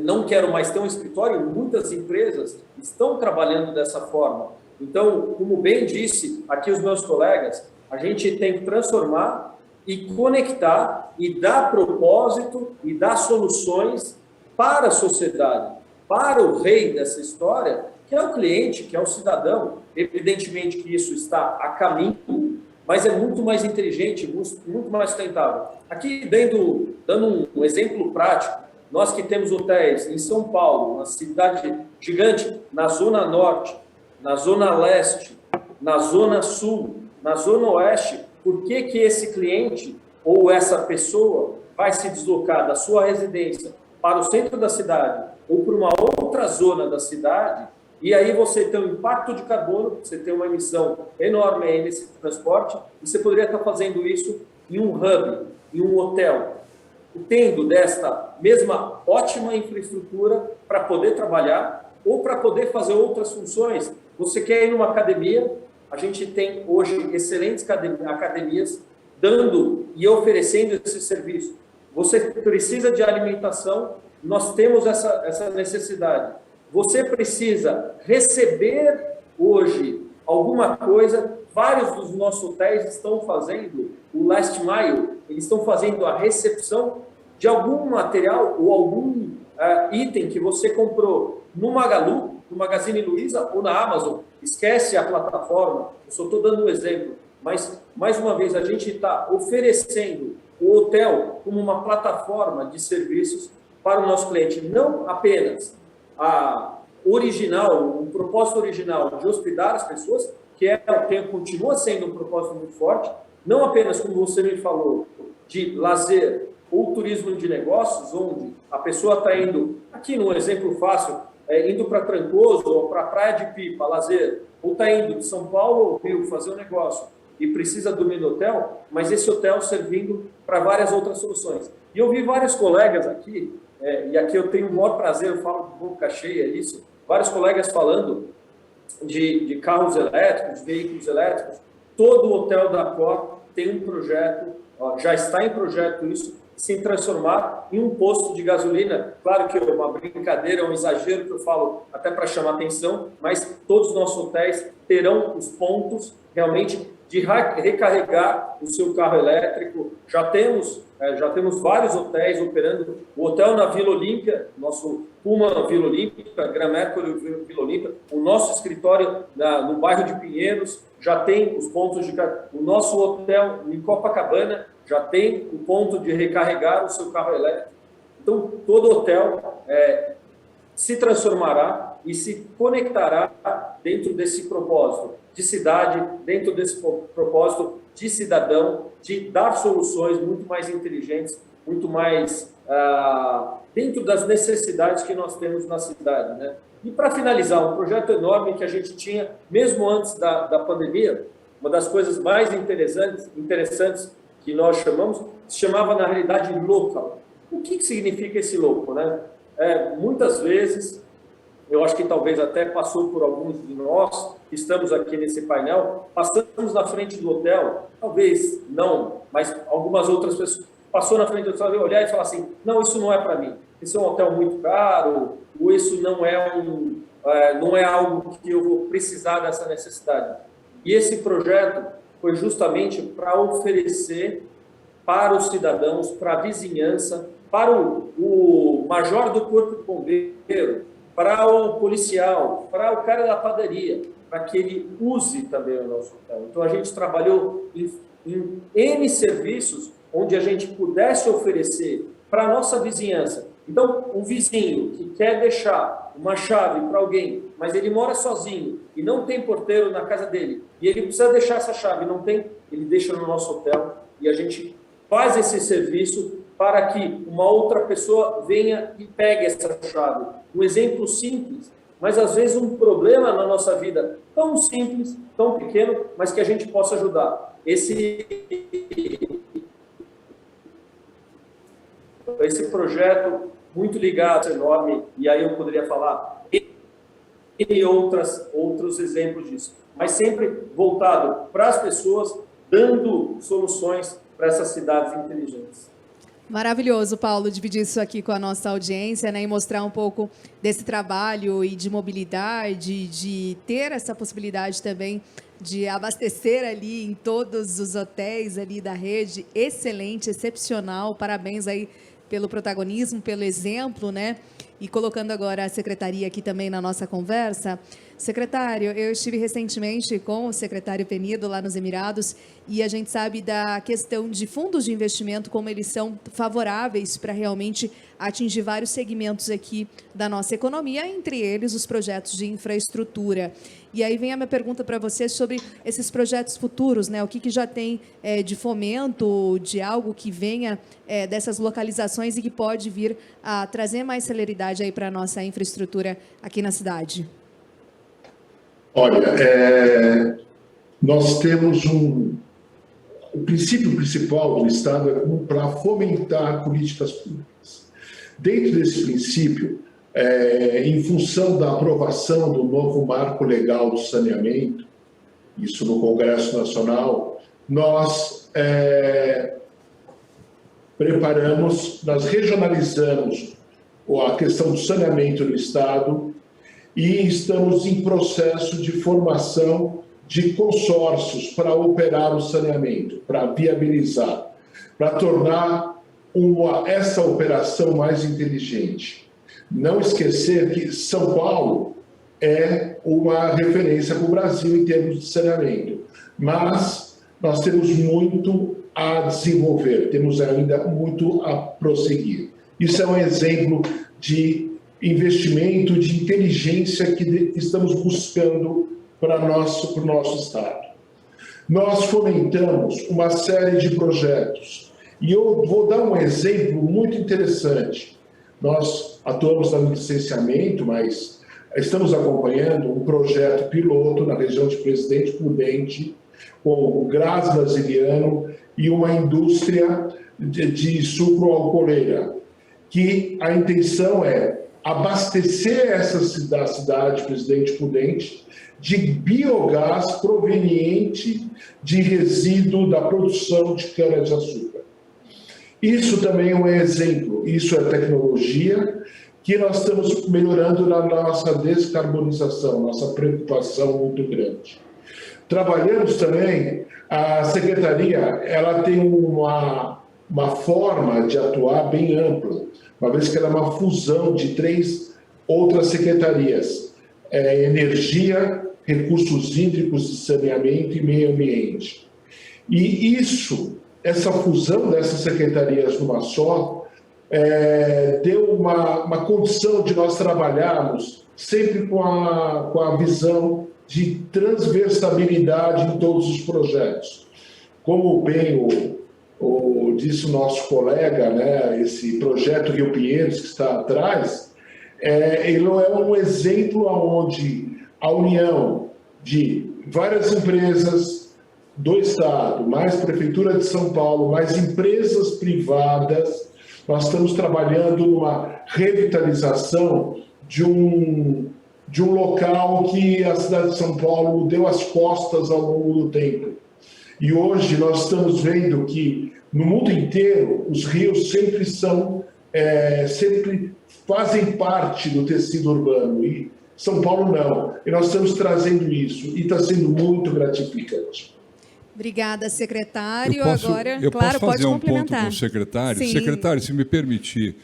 não quero mais ter um escritório, muitas empresas estão trabalhando dessa forma. Então, como bem disse aqui os meus colegas, a gente tem que transformar e conectar e dar propósito e dar soluções para a sociedade, para o rei dessa história, que é o cliente, que é o cidadão. Evidentemente que isso está a caminho, mas é muito mais inteligente, muito mais sustentável. Aqui, dando um exemplo prático, nós que temos hotéis em São Paulo, uma cidade gigante, na Zona Norte, na Zona Leste, na Zona Sul, na Zona Oeste, por que esse cliente ou essa pessoa vai se deslocar da sua residência para o centro da cidade ou para uma outra zona da cidade? E aí você tem um impacto de carbono, você tem uma emissão enorme aí nesse transporte, e você poderia estar fazendo isso em um hub, em um hotel, tendo desta mesma ótima infraestrutura para poder trabalhar ou para poder fazer outras funções. Você quer ir numa academia, a gente tem hoje excelentes academias dando e oferecendo esse serviço. Você precisa de alimentação, nós temos essa necessidade. Você precisa receber hoje alguma coisa. Vários dos nossos hotéis estão fazendo o last mile, eles estão fazendo a recepção de algum material ou algum item que você comprou no Magalu, no Magazine Luiza ou na Amazon. Esquece a plataforma, eu só estou dando um exemplo, mas, mais uma vez, a gente está oferecendo o hotel como uma plataforma de serviços para o nosso cliente, não apenas o propósito original de hospedar as pessoas, que continua sendo um propósito muito forte, não apenas, como você me falou, de lazer ou turismo de negócios, onde a pessoa está indo, aqui num exemplo fácil, indo para Trancoso ou para a Praia de Pipa, lazer, ou está indo de São Paulo ou Rio fazer um negócio e precisa dormir no hotel, mas esse hotel servindo para várias outras soluções. E eu vi vários colegas aqui, e aqui eu tenho o maior prazer, eu falo de boca cheia isso, vários colegas falando de carros elétricos, de veículos elétricos. Todo o hotel da Cor tem um projeto, já está em projeto isso, se transformar em um posto de gasolina. Claro que é uma brincadeira, é um exagero que eu falo até para chamar atenção, mas todos os nossos hotéis terão os pontos realmente de recarregar o seu carro elétrico. Já temos vários hotéis operando. O hotel na Vila Olímpia, nosso Puma Vila Olímpica, Gran Mercury Vila Olímpia, o nosso escritório no bairro de Pinheiros já tem os pontos o nosso hotel em Copacabana já tem o ponto de recarregar o seu carro elétrico. Então, todo hotel se transformará e se conectará dentro desse propósito de cidade, dentro desse propósito de cidadão, de dar soluções muito mais inteligentes, muito mais dentro das necessidades que nós temos na cidade, né? E para finalizar, um projeto enorme que a gente tinha, mesmo antes da pandemia, uma das coisas mais interessantes que nós se chamava, na realidade, local. O que significa esse local, né? Muitas vezes, eu acho que talvez até passou por alguns de nós que estamos aqui nesse painel, passamos na frente do hotel, talvez não, mas algumas outras pessoas passou na frente do hotel, olhar e falar assim, não, isso não é para mim, esse é um hotel muito caro, ou isso não é algo que eu vou precisar dessa necessidade. E esse projeto foi justamente para oferecer para os cidadãos, para a vizinhança, para o major do corpo de bombeiro, para o policial, para o cara da padaria, para que ele use também o nosso hotel. Então, a gente trabalhou em N serviços onde a gente pudesse oferecer para a nossa vizinhança. Então, um vizinho que quer deixar uma chave para alguém, mas ele mora sozinho e não tem porteiro na casa dele, e ele precisa deixar essa chave, não tem, ele deixa no nosso hotel e a gente faz esse serviço para que uma outra pessoa venha e pegue essa chave. Um exemplo simples, mas às vezes um problema na nossa vida tão simples, tão pequeno, mas que a gente possa ajudar. Esse projeto muito ligado, enorme, e aí eu poderia falar e outros exemplos disso, mas sempre voltado para as pessoas, dando soluções para essas cidades inteligentes. Maravilhoso, Paulo, dividir isso aqui com a nossa audiência, né, e mostrar um pouco desse trabalho e de mobilidade, de ter essa possibilidade também de abastecer ali em todos os hotéis ali da rede. Excelente, excepcional, parabéns aí pelo protagonismo, pelo exemplo, né? E colocando agora a secretaria aqui também na nossa conversa. Secretário, eu estive recentemente com o secretário Penido lá nos Emirados e a gente sabe da questão de fundos de investimento, como eles são favoráveis para realmente atingir vários segmentos aqui da nossa economia, entre eles os projetos de infraestrutura. E aí vem a minha pergunta para você sobre esses projetos futuros, né? O que já tem de fomento, de algo que venha dessas localizações e que pode vir a trazer mais celeridade aí para a nossa infraestrutura aqui na cidade? Olha, nós temos o princípio principal do Estado é para fomentar políticas públicas. Dentro desse princípio, em função da aprovação do novo marco legal do saneamento, isso no Congresso Nacional, nós nós regionalizamos a questão do saneamento no Estado e estamos em processo de formação de consórcios para operar o saneamento, para viabilizar, para tornar essa operação mais inteligente. Não esquecer que São Paulo é uma referência para o Brasil em termos de saneamento, mas nós temos muito a desenvolver, temos ainda muito a prosseguir. Isso é um exemplo de investimento, de inteligência que estamos buscando para o nosso Estado. Nós fomentamos uma série de projetos e eu vou dar um exemplo muito interessante. Nós atuamos no licenciamento, mas estamos acompanhando um projeto piloto na região de Presidente Prudente, com o Graz brasiliano e uma indústria de sucro alcooleira, que a intenção é abastecer essa cidade, Presidente Prudente, de biogás proveniente de resíduo da produção de cana-de-açúcar. Isso também é um exemplo, isso é tecnologia que nós estamos melhorando na nossa descarbonização, nossa preocupação muito grande. Trabalhamos também, a Secretaria, ela tem uma forma de atuar bem ampla, uma vez que ela é uma fusão de 3 outras secretarias, energia, recursos hídricos e saneamento e meio ambiente. E essa fusão dessas secretarias numa só, deu uma condição de nós trabalharmos sempre com a visão de transversalidade em todos os projetos. Como bem disse o nosso colega, né, esse projeto Rio Pinheiros que está atrás, ele é um exemplo onde a união de várias empresas do Estado, mais Prefeitura de São Paulo, mais empresas privadas, nós estamos trabalhando numa revitalização de um local que a cidade de São Paulo deu as costas ao longo do tempo. E hoje nós estamos vendo que no mundo inteiro os rios sempre fazem parte do tecido urbano e São Paulo não. E nós estamos trazendo isso e está sendo muito gratificante. Obrigada, secretário. Eu posso pode fazer um complementar. ponto com o secretário? Sim. Secretário, se me permitir,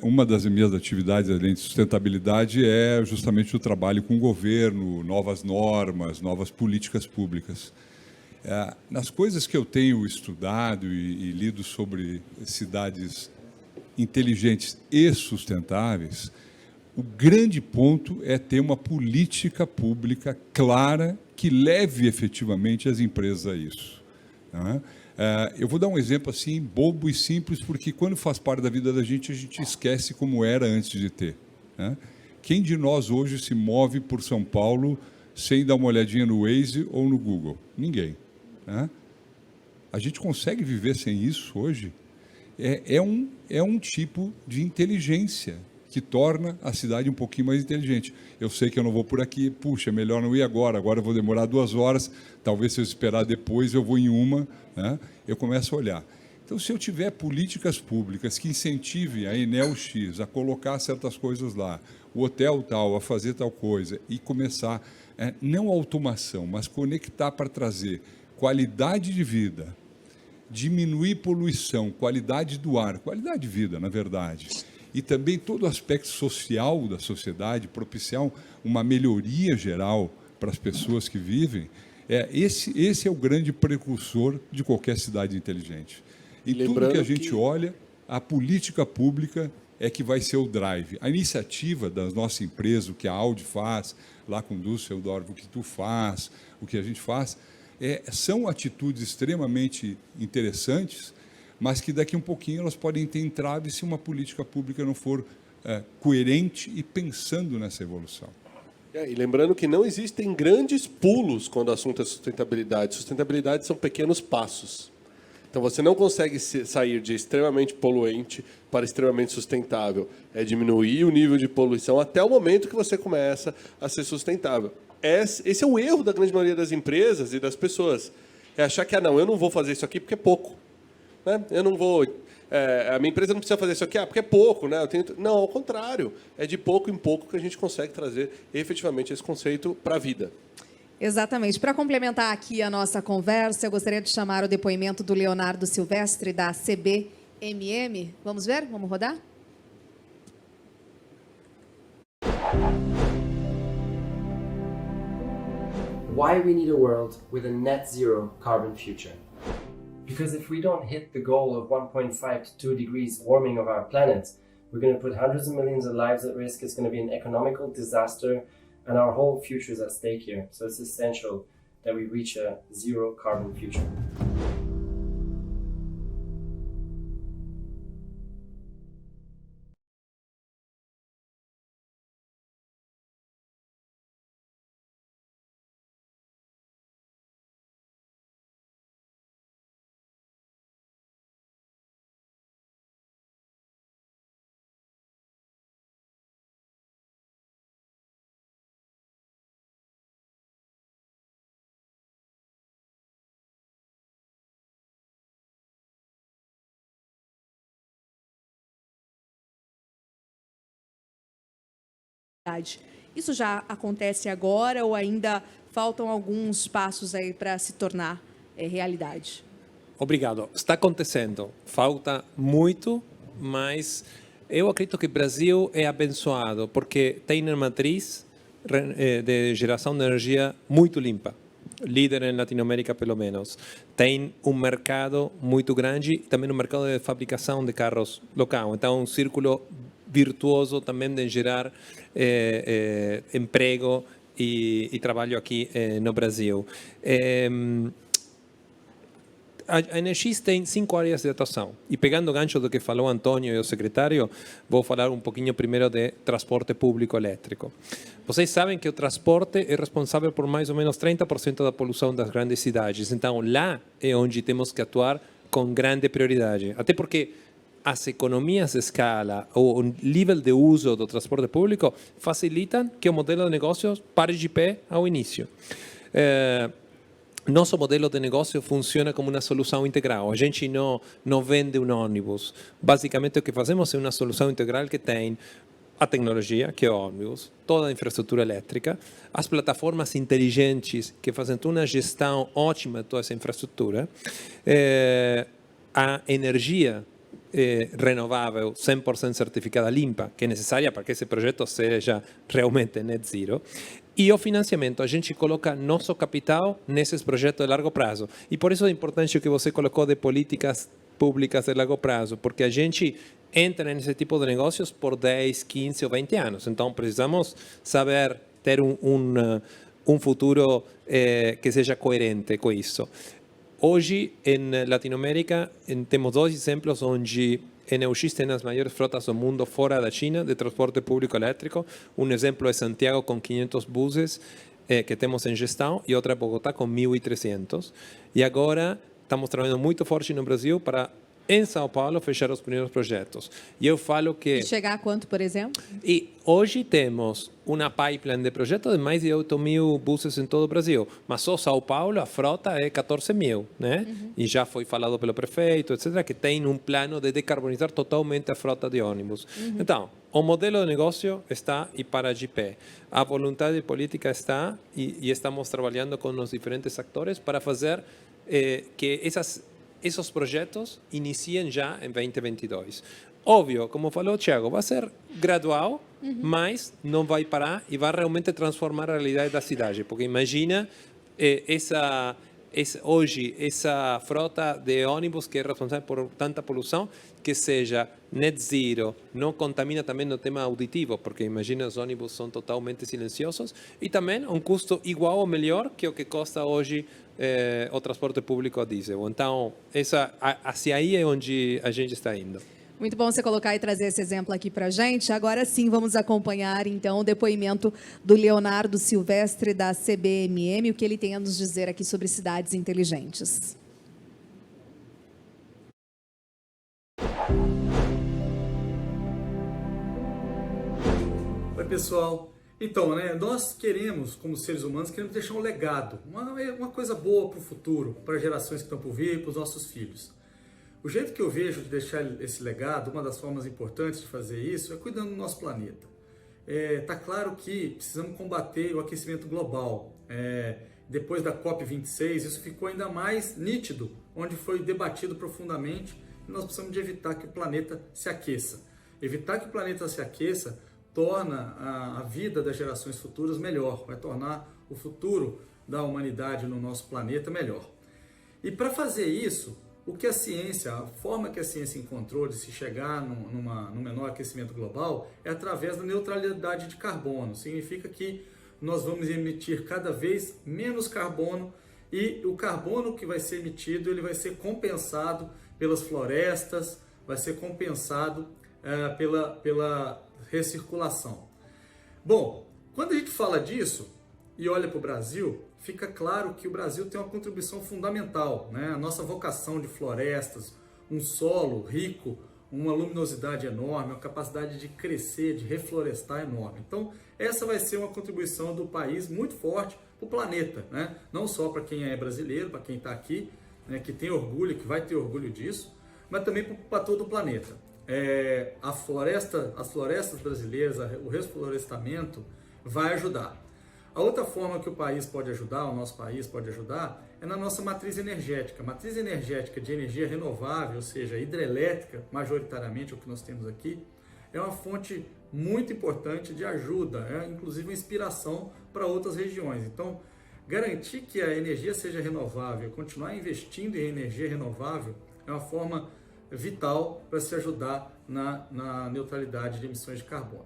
uma das minhas atividades além de sustentabilidade é justamente o trabalho com o governo, novas normas, novas políticas públicas. Nas coisas que eu tenho estudado e lido sobre cidades inteligentes e sustentáveis, o grande ponto é ter uma política pública clara que leve efetivamente as empresas a isso. Tá? Eu vou dar um exemplo assim, bobo e simples, porque quando faz parte da vida da gente, a gente esquece como era antes de ter. Né? Quem de nós hoje se move por São Paulo sem dar uma olhadinha no Waze ou no Google? Ninguém. Né? A gente consegue viver sem isso hoje? É um tipo de inteligência que torna a cidade um pouquinho mais inteligente. Eu sei que eu não vou por aqui, puxa, é melhor não ir agora eu vou demorar 2 horas, talvez se eu esperar depois eu vou em uma, né? Eu começo a olhar. Então, se eu tiver políticas públicas que incentivem a Enel X a colocar certas coisas lá, o hotel tal, a fazer tal coisa, e começar, não automação, mas conectar para trazer qualidade de vida, diminuir poluição, qualidade do ar, qualidade de vida, na verdade, e também todo o aspecto social da sociedade, propiciar uma melhoria geral para as pessoas que vivem, esse é o grande precursor de qualquer cidade inteligente. E tudo que a gente olha, a política pública é que vai ser o drive. A iniciativa da nossa empresa, o que a Audi faz, lá com o Düsseldorf, o que tu faz, o que a gente faz, são atitudes extremamente interessantes, mas que daqui a um pouquinho elas podem ter entrave se uma política pública não for coerente e pensando nessa evolução. E lembrando que não existem grandes pulos quando o assunto é sustentabilidade. Sustentabilidade são pequenos passos. Então, você não consegue sair de extremamente poluente para extremamente sustentável. É diminuir o nível de poluição até o momento que você começa a ser sustentável. Esse é o erro da grande maioria das empresas e das pessoas. É achar que, não, eu não vou fazer isso aqui porque é pouco. Né? Eu não vou... a minha empresa não precisa fazer isso aqui porque é pouco. Né? Não, ao contrário. É de pouco em pouco que a gente consegue trazer efetivamente esse conceito para a vida. Exatamente. Para complementar aqui a nossa conversa, eu gostaria de chamar o depoimento do Leonardo Silvestre, da CBMM. Vamos ver? Vamos rodar? Why we need a world with a net zero carbon future? Because if we don't hit the goal of 1.5 to 2 degrees warming of our planet, we're going to put hundreds of millions of lives at risk. It's going to be an economical disaster, and our whole future is at stake here. So it's essential that we reach a zero carbon future. Isso já acontece agora ou ainda faltam alguns passos aí para se tornar realidade? Obrigado. Está acontecendo. Falta muito, mas eu acredito que o Brasil é abençoado porque tem uma matriz de geração de energia muito limpa. líder em Latinoamérica pelo menos. Tem um mercado muito grande, também um mercado de fabricação de carros local. Então, um círculo virtuoso também de gerar emprego e trabalho aqui no Brasil. A Energisa tem 5 áreas de atuação. E pegando o gancho do que falou Antônio e o secretário, vou falar um pouquinho primeiro de transporte público elétrico. Vocês sabem que o transporte é responsável por mais ou menos 30% da poluição das grandes cidades. Então, lá é onde temos que atuar com grande prioridade. Até porque as economias de escala ou o nível de uso do transporte público facilitam que o modelo de negócios pare de pé ao início. Nosso modelo de negócio funciona como uma solução integral. A gente não vende um ônibus. Basicamente, o que fazemos é uma solução integral que tem a tecnologia, que é o ônibus, toda a infraestrutura elétrica, as plataformas inteligentes que fazem uma gestão ótima de toda essa infraestrutura, a energia renovável 100% certificada limpa, que é necessária para que esse projeto seja realmente net zero. E o financiamento, a gente coloca nosso capital nesses projetos de largo prazo. E por isso é importante o que você colocou de políticas públicas de largo prazo, porque a gente entra nesse tipo de negócios por 10, 15 ou 20 anos. Então, precisamos saber ter um futuro que seja coerente com isso. Hoje, em Latinoamérica, temos 2 exemplos onde Energisa tem as maiores frotas do mundo fora da China de transporte público elétrico. Um exemplo é Santiago com 500 buses que temos em gestão e outra é Bogotá com 1.300. E agora estamos trabalhando muito forte no Brasil para, em São Paulo, fechar os primeiros projetos. E eu falo que... E chegar a quanto, por exemplo? E hoje temos uma pipeline de projetos de mais de 8.000 buses em todo o Brasil. Mas só São Paulo, a frota é 14.000, né? E já foi falado pelo prefeito, etc., que tem um plano de decarbonizar totalmente a frota de ônibus. Então, o modelo de negócio está e para de pé. A vontade política está e estamos trabalhando com os diferentes atores para fazer que esses projetos iniciem já em 2022. Óbvio, como falou o Thiago, vai ser gradual, mas não vai parar e vai realmente transformar a realidade da cidade. Porque imagina hoje essa frota de ônibus que é responsável por tanta poluição, que seja net zero, não contamina também no tema auditivo, porque imagina os ônibus são totalmente silenciosos, e também um custo igual ou melhor que o que custa hoje o transporte público a diesel. Então, hacia aí é onde a gente está indo. Muito bom você colocar e trazer esse exemplo aqui para a gente. Agora sim, vamos acompanhar, então, o depoimento do Leonardo Silvestre, da CBMM, o que ele tem a nos dizer aqui sobre cidades inteligentes. Oi, pessoal. Então, nós queremos, como seres humanos, queremos deixar um legado, uma coisa boa para o futuro, para as gerações que estão por vir, para os nossos filhos. O jeito que eu vejo de deixar esse legado, uma das formas importantes de fazer isso, é cuidando do nosso planeta. Tá claro que precisamos combater o aquecimento global. Depois da COP26, isso ficou ainda mais nítido, onde foi debatido profundamente, e nós precisamos de evitar que o planeta se aqueça. Evitar que o planeta se aqueça torna a vida das gerações futuras melhor, vai tornar o futuro da humanidade no nosso planeta melhor. E para fazer isso, a forma que a ciência encontrou de se chegar num menor aquecimento global é através da neutralidade de carbono. Significa que nós vamos emitir cada vez menos carbono e o carbono que vai ser emitido ele vai ser compensado pelas florestas, vai ser compensado pela recirculação. Bom, quando a gente fala disso e olha para o Brasil, fica claro que o Brasil tem uma contribuição fundamental, né? A nossa vocação de florestas, um solo rico, uma luminosidade enorme, uma capacidade de crescer, de reflorestar enorme. Então, essa vai ser uma contribuição do país muito forte para o planeta, né? Não só para quem é brasileiro, para quem está aqui, né, que tem orgulho, que vai ter orgulho disso, mas também para todo o planeta. As florestas brasileiras, o reflorestamento vai ajudar. A outra forma que o país pode ajudar, o nosso país pode ajudar, é na nossa matriz energética. A matriz energética de energia renovável, ou seja, hidrelétrica, majoritariamente o que nós temos aqui, é uma fonte muito importante de ajuda, inclusive uma inspiração para outras regiões. Então, Garantir que a energia seja renovável, continuar investindo em energia renovável é uma forma vital para se ajudar na neutralidade de emissões de carbono.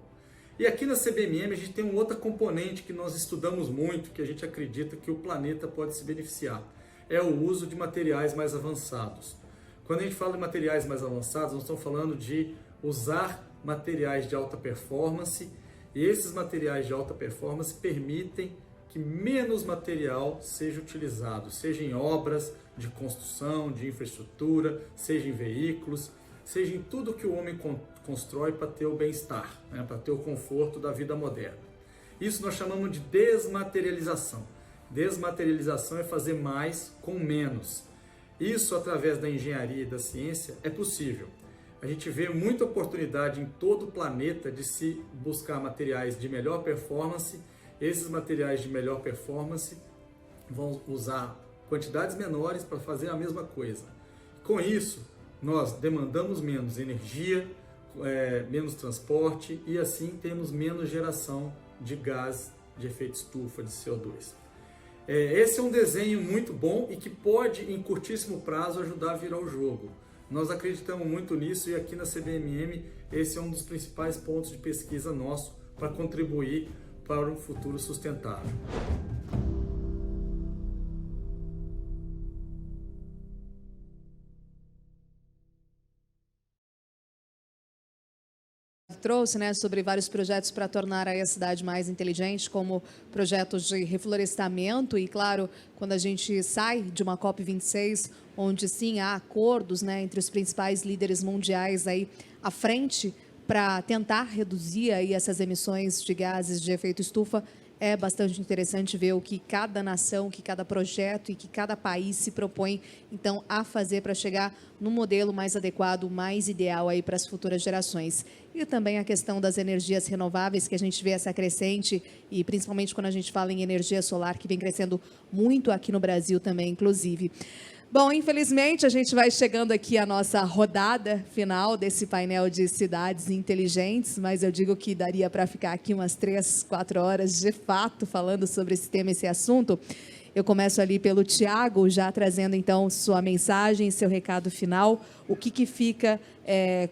E aqui na CBMM a gente tem um outro componente que nós estudamos muito, que a gente acredita que o planeta pode se beneficiar. É o uso de materiais mais avançados. Quando a gente fala de materiais mais avançados, nós estamos falando de usar materiais de alta performance, e esses materiais de alta performance permitem que menos material seja utilizado, seja em obras de construção, de infraestrutura, seja em veículos, seja em tudo que o homem constrói para ter o bem-estar, né, para ter o conforto da vida moderna. Isso nós chamamos de desmaterialização. Desmaterialização é fazer mais com menos. Isso, através da engenharia e da ciência, é possível. A gente vê muita oportunidade em todo o planeta de se buscar materiais de melhor performance. Esses materiais de melhor performance vão usar quantidades menores para fazer a mesma coisa. Com isso, nós demandamos menos energia, menos transporte e assim temos menos geração de gás de efeito estufa, de CO2. Esse é um desenho muito bom e que pode, em curtíssimo prazo, ajudar a virar o jogo. Nós acreditamos muito nisso e aqui na CBMM esse é um dos principais pontos de pesquisa nosso para contribuir para um futuro sustentável. Trouxe, né, sobre vários projetos para tornar aí a cidade mais inteligente, como projetos de reflorestamento e, claro, quando a gente sai de uma COP26, onde sim há acordos, né, entre os principais líderes mundiais aí à frente para tentar reduzir aí essas emissões de gases de efeito estufa, é bastante interessante ver o que cada nação, que cada projeto e que cada país se propõe, então, a fazer para chegar num modelo mais adequado, mais ideal aí para as futuras gerações. E também a questão das energias renováveis, que a gente vê essa crescente, e principalmente quando a gente fala em energia solar, que vem crescendo muito aqui no Brasil também, inclusive. Bom, infelizmente, a gente vai chegando aqui à nossa rodada final desse painel de cidades inteligentes, mas eu digo que daria para ficar aqui umas 3, 4 horas, de fato, falando sobre esse tema, esse assunto. Eu começo ali pelo Tiago, já trazendo, então, sua mensagem, seu recado final, o que fica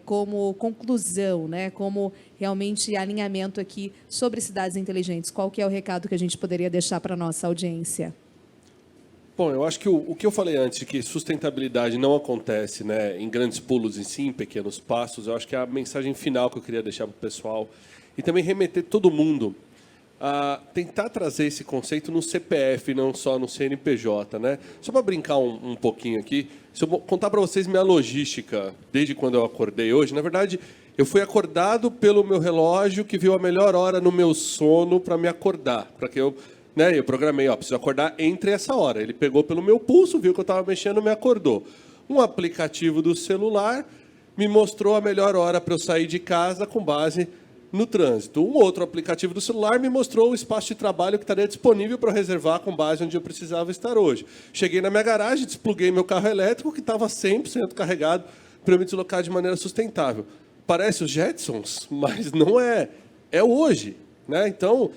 como conclusão, né, como realmente alinhamento aqui sobre cidades inteligentes. Qual que é o recado que a gente poderia deixar para a nossa audiência? Bom, eu acho que o que eu falei antes, de que sustentabilidade não acontece, né, em grandes pulos e sim em pequenos passos, eu acho que é a mensagem final que eu queria deixar para o pessoal. E também remeter todo mundo a tentar trazer esse conceito no CPF, não só no CNPJ. Né? Só para brincar um pouquinho aqui, se eu contar para vocês minha logística, desde quando eu acordei hoje, na verdade, eu fui acordado pelo meu relógio, que viu a melhor hora no meu sono para me acordar, para que eu programei, preciso acordar entre essa hora. Ele pegou pelo meu pulso, viu que eu estava mexendo, me acordou. Um aplicativo do celular me mostrou a melhor hora para eu sair de casa com base no trânsito. Um outro aplicativo do celular me mostrou o espaço de trabalho que estaria disponível para reservar com base onde eu precisava estar hoje. Cheguei na minha garagem, despluguei meu carro elétrico, que estava 100% carregado, para eu me deslocar de maneira sustentável. Parece os Jetsons, mas não é. É hoje. Né? Então,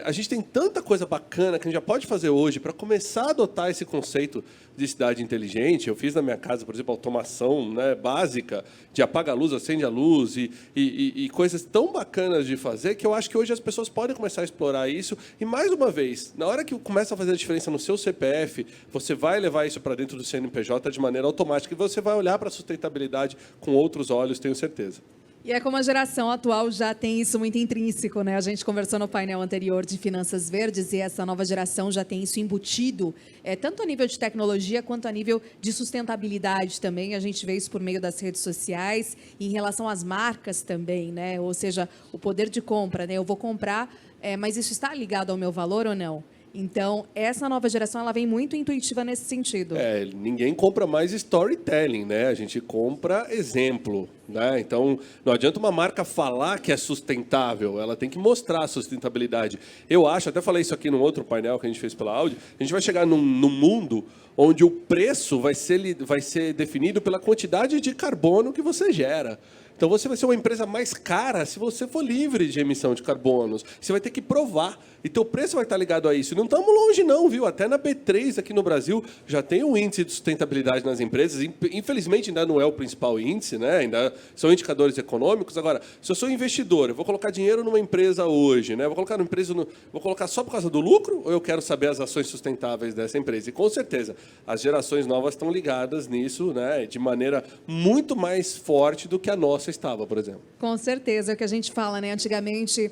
a gente tem tanta coisa bacana que a gente já pode fazer hoje para começar a adotar esse conceito de cidade inteligente. Eu fiz na minha casa, por exemplo, automação, né, básica, de apaga a luz, acende a luz, e coisas tão bacanas de fazer que eu acho que hoje as pessoas podem começar a explorar isso. E, mais uma vez, na hora que começa a fazer a diferença no seu CPF, você vai levar isso para dentro do CNPJ de maneira automática e você vai olhar para a sustentabilidade com outros olhos, tenho certeza. E é como a geração atual já tem isso muito intrínseco, né? A gente conversou no painel anterior de finanças verdes e essa nova geração já tem isso embutido, tanto a nível de tecnologia quanto a nível de sustentabilidade também. A gente vê isso por meio das redes sociais e em relação às marcas também, né? Ou seja, o poder de compra, né? Eu vou comprar, mas isso está ligado ao meu valor ou não? Então, essa nova geração ela vem muito intuitiva nesse sentido. Ninguém compra mais storytelling, né? A gente compra exemplo, né? Então, não adianta uma marca falar que é sustentável, ela tem que mostrar a sustentabilidade. Eu acho, até falei isso aqui num outro painel que a gente fez pela Audi, a gente vai chegar num mundo onde o preço vai ser definido pela quantidade de carbono que você gera. Então você vai ser uma empresa mais cara se você for livre de emissão de carbonos. Você vai ter que provar. E teu preço vai estar ligado a isso. E não estamos longe não, viu? Até na B3 aqui no Brasil já tem um índice de sustentabilidade nas empresas. Infelizmente ainda não é o principal índice, né? Ainda são indicadores econômicos. Agora, se eu sou investidor, eu vou colocar dinheiro numa empresa hoje, né? Vou colocar só por causa do lucro ou eu quero saber as ações sustentáveis dessa empresa? E com certeza, as gerações novas estão ligadas nisso, né? De maneira muito mais forte do que a nossa estava, por exemplo. Com certeza, é o que a gente fala, né? Antigamente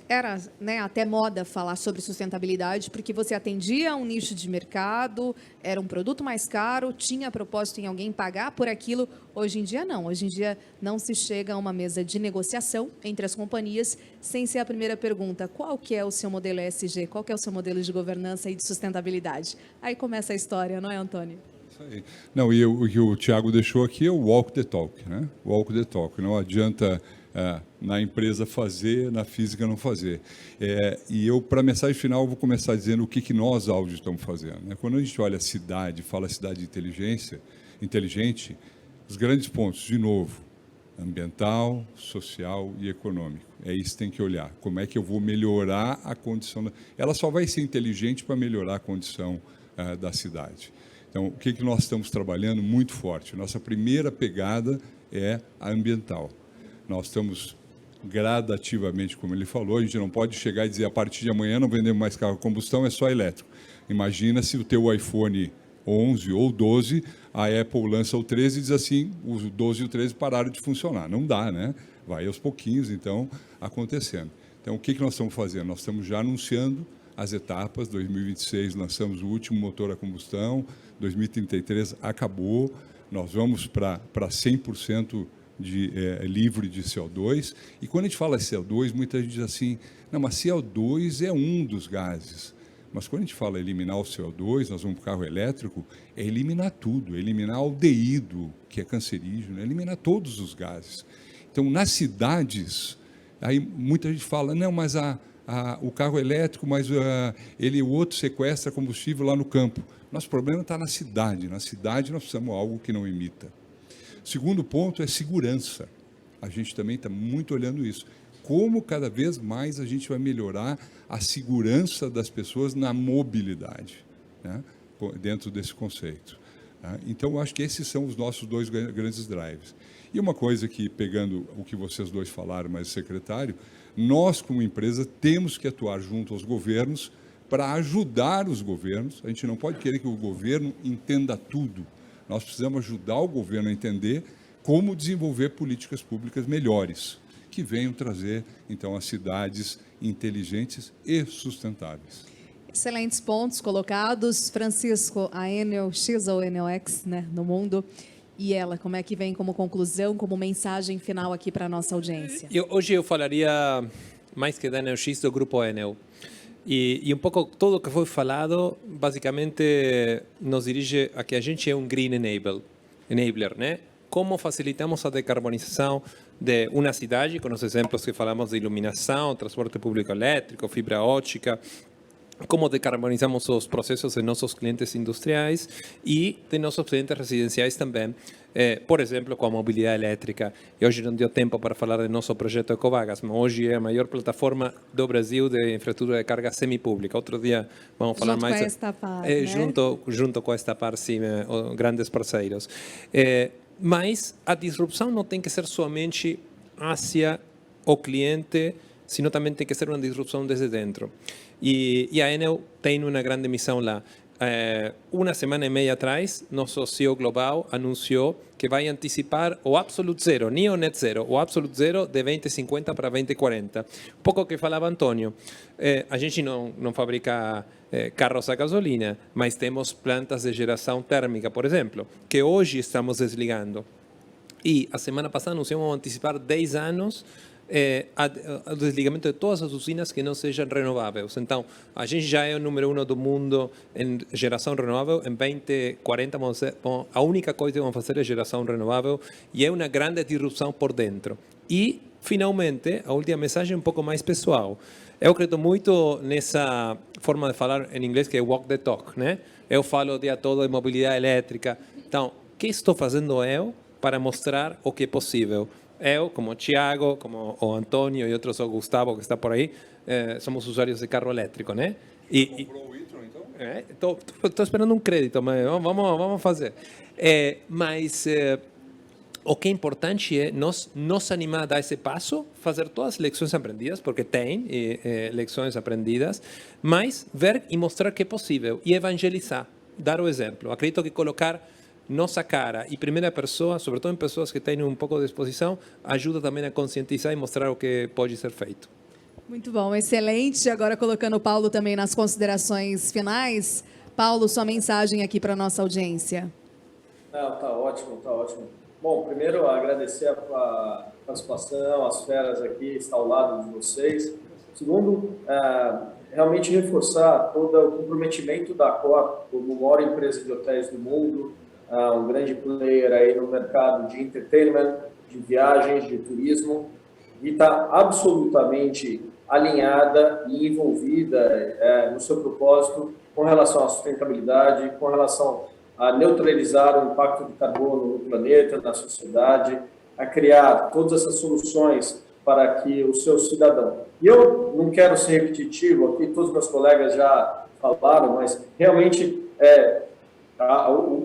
era, né, até moda falar sobre sustentabilidade, porque você atendia a um nicho de mercado, era um produto mais caro, tinha propósito em alguém pagar por aquilo. Hoje em dia, não. Hoje em dia, não se chega a uma mesa de negociação entre as companhias sem ser a primeira pergunta: qual que é o seu modelo ESG? Qual que é o seu modelo de governança e de sustentabilidade? Aí começa a história, não é, Antônio? Isso aí. Não, e o que o Thiago deixou aqui é o walk the talk, né? Walk the talk. Não adianta na empresa fazer, na física não fazer. E eu, para a mensagem final, vou começar dizendo o que nós, Audi, estamos fazendo, né? Quando a gente olha a cidade, fala cidade inteligente, os grandes pontos, de novo, ambiental, social e econômico. É isso que tem que olhar. Como é que eu vou melhorar a condição? Ela só vai ser inteligente para melhorar a condição da cidade. Então, o que nós estamos trabalhando muito forte? Nossa primeira pegada é a ambiental. Nós estamos gradativamente, como ele falou, a gente não pode chegar e dizer a partir de amanhã não vendemos mais carro a combustão, é só elétrico. Imagina se o teu iPhone 11 ou 12, a Apple lança o 13 e diz assim, os 12 e o 13 pararam de funcionar. Não dá, né? Vai aos pouquinhos, então, acontecendo. Então, o que nós estamos fazendo? Nós estamos já anunciando as etapas. 2026 lançamos o último motor a combustão, 2033 acabou, nós vamos para 100% livre de CO2. E quando a gente fala CO2, muita gente diz assim, não, mas CO2 é um dos gases. Mas quando a gente fala eliminar o CO2, nós vamos para o carro elétrico, é eliminar tudo, é eliminar aldeído, que é cancerígeno, é eliminar todos os gases. Então, nas cidades, aí muita gente fala, não, mas o carro elétrico, mas o outro sequestra combustível lá no campo. Nosso problema está na cidade. Na cidade nós precisamos de algo que não emita. Segundo ponto é segurança. A gente também está muito olhando isso. Como cada vez mais a gente vai melhorar a segurança das pessoas na mobilidade, né? Dentro desse conceito. Tá? Então, eu acho que esses são os nossos dois grandes drives. E uma coisa que, pegando o que vocês dois falaram, mas o secretário, nós, como empresa, temos que atuar junto aos governos para ajudar os governos. A gente não pode querer que o governo entenda tudo. Nós precisamos ajudar o governo a entender como desenvolver políticas públicas melhores, que venham trazer, então, as cidades inteligentes e sustentáveis. Excelentes pontos colocados. Francisco, a Enel X ou Enel X, né, no mundo, e ela, como é que vem como conclusão, como mensagem final aqui para a nossa audiência? Hoje eu falaria mais que da Enel X, do Grupo Enel. E um pouco tudo que foi falado, basicamente, nos dirige a que a gente é um green enabler, né? Como facilitamos a decarbonização de uma cidade, com os exemplos que falamos de iluminação, transporte público elétrico, fibra óptica, como decarbonizamos os processos de nossos clientes industriais e de nossos clientes residenciais também. Por exemplo, com a mobilidade elétrica. E hoje não deu tempo para falar do nosso projeto Ecovagas, mas hoje é a maior plataforma do Brasil de infraestrutura de carga semipública. Outro dia vamos falar mais... Junto com a Estapar, né? Junto com a Estapar, sim, grandes parceiros. Mas a disrupção não tem que ser somente hacia o cliente, sino também tem que ser uma disrupção desde dentro. E a Enel tem uma grande missão lá. Uma semana e meia atrás, nosso CEO global anunciou que vai antecipar o Absolute Zero, nem o Net Zero, o Absolute Zero de 2050 para 2040. Um pouco o que falava Antônio, a gente não fabrica carros a gasolina, mas temos plantas de geração térmica, por exemplo, que hoje estamos desligando. E a semana passada anunciamos antecipar 10 anos o desligamento de todas as usinas que não sejam renováveis. Então, a gente já é o número 1 do mundo em geração renovável. Em 2040, a única coisa que vamos fazer é geração renovável e é uma grande disrupção por dentro. E, finalmente, a última mensagem é um pouco mais pessoal. Eu acredito muito nessa forma de falar em inglês que é walk the talk, né? Eu falo o dia todo de mobilidade elétrica. Então, o que estou fazendo eu para mostrar o que é possível? eu, como o Thiago, como o Antônio e outros, o Gustavo que está por aí, somos usuários de carro elétrico, né? Comprou o e-tron, então? Estou esperando um crédito, mas vamos fazer. Mas o que é importante é nos animar a dar esse passo, fazer todas as lições aprendidas, porque tem lições aprendidas, mas ver e mostrar que é possível e evangelizar, dar o exemplo. Acredito que colocar nossa cara e primeira pessoa, sobretudo em pessoas que têm um pouco de exposição, ajuda também a conscientizar e mostrar o que pode ser feito. Muito bom, excelente. Agora colocando o Paulo também nas considerações finais. Paulo, sua mensagem aqui para a nossa audiência. Não, tá ótimo, tá ótimo. Bom, primeiro agradecer a participação, as feras aqui, estar ao lado de vocês. Segundo, realmente reforçar todo o comprometimento da Accor como maior empresa de hotéis do mundo, um grande player aí no mercado de entertainment, de viagens, de turismo, e está absolutamente alinhada e envolvida no seu propósito com relação à sustentabilidade, com relação a neutralizar o impacto do carbono no planeta, na sociedade, a criar todas essas soluções para que o seu cidadão... E eu não quero ser repetitivo aqui, todos os meus colegas já falaram, mas realmente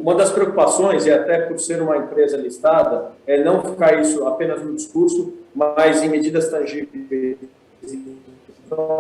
uma das preocupações, e até por ser uma empresa listada, é não ficar isso apenas no discurso, mas em medidas tangíveis. Então,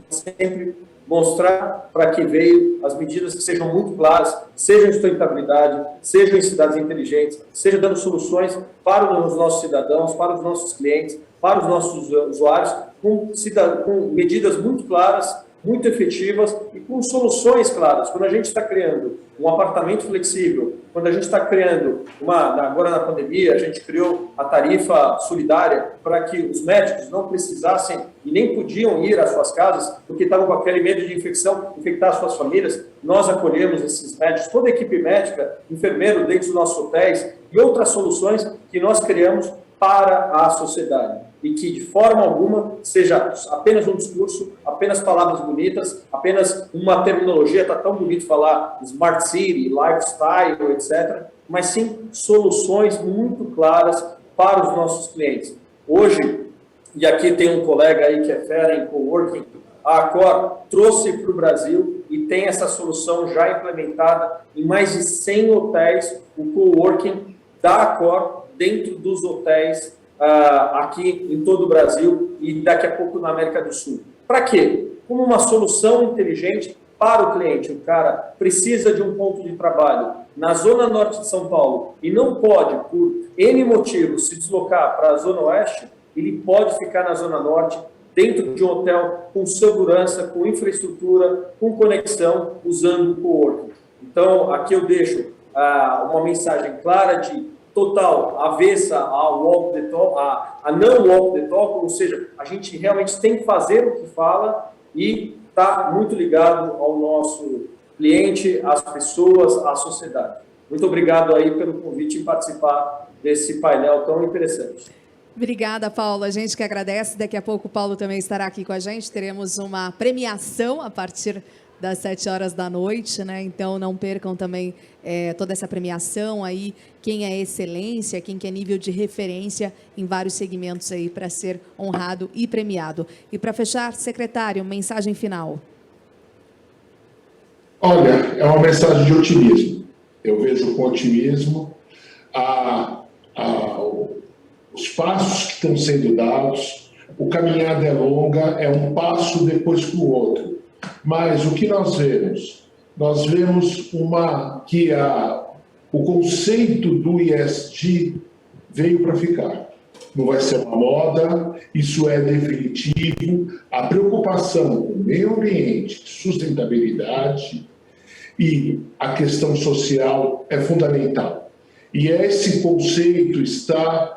sempre mostrar para que veio as medidas que sejam muito claras, seja em sustentabilidade, seja em cidades inteligentes, seja dando soluções para os nossos cidadãos, para os nossos clientes, para os nossos usuários, com medidas muito claras, muito efetivas e com soluções claras. Quando a gente está criando um apartamento flexível, quando a gente está criando, agora na pandemia, a gente criou a tarifa solidária para que os médicos não precisassem e nem podiam ir às suas casas porque estavam com aquele medo de infecção, infectar as suas famílias. Nós acolhemos esses médicos, toda a equipe médica, enfermeiro dentro dos nossos hotéis e outras soluções que nós criamos para a sociedade. E que, de forma alguma, seja apenas um discurso, apenas palavras bonitas, apenas uma terminologia, está tão bonito falar Smart City, Lifestyle, etc., mas sim soluções muito claras para os nossos clientes. Hoje, e aqui tem um colega aí que é fera em coworking, a Accor trouxe para o Brasil e tem essa solução já implementada em mais de 100 hotéis, o coworking da Accor dentro dos hotéis aqui em todo o Brasil e daqui a pouco na América do Sul. Para quê? Como uma solução inteligente para o cliente. O cara precisa de um ponto de trabalho na Zona Norte de São Paulo e não pode, por N motivos, se deslocar para a Zona Oeste, ele pode ficar na Zona Norte, dentro de um hotel, com segurança, com infraestrutura, com conexão, usando o coworking. Então, aqui eu deixo uma mensagem clara de total avessa a walk the talk, a não walk the talk, ou seja, a gente realmente tem que fazer o que fala e está muito ligado ao nosso cliente, às pessoas, à sociedade. Muito obrigado aí pelo convite em participar desse painel tão interessante. Obrigada, Paulo. A gente que agradece. Daqui a pouco o Paulo também estará aqui com a gente. Teremos uma premiação a partir das 7 horas da noite, né? Então não percam também toda essa premiação aí, quem é excelência, quem que é nível de referência em vários segmentos aí para ser honrado e premiado. E para fechar, secretário, mensagem final. Olha, é uma mensagem de otimismo. Eu vejo com otimismo os passos que estão sendo dados, o caminhada é longa, é um passo depois do outro. Mas o que nós vemos? Nós vemos que o conceito do ESG veio para ficar. Não vai ser uma moda, isso é definitivo. A preocupação com o meio ambiente, sustentabilidade e a questão social é fundamental. E esse conceito está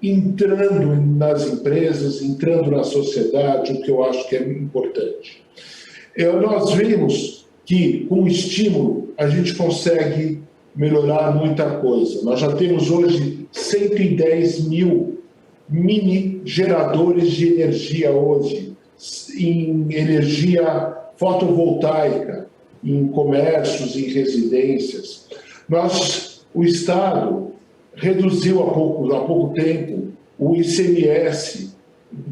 entrando nas empresas, entrando na sociedade, o que eu acho que é importante. Nós vimos que, com o estímulo, a gente consegue melhorar muita coisa. Nós já temos hoje 110 mil mini geradores de energia hoje, em energia fotovoltaica, em comércios, em residências. O Estado reduziu há pouco tempo o ICMS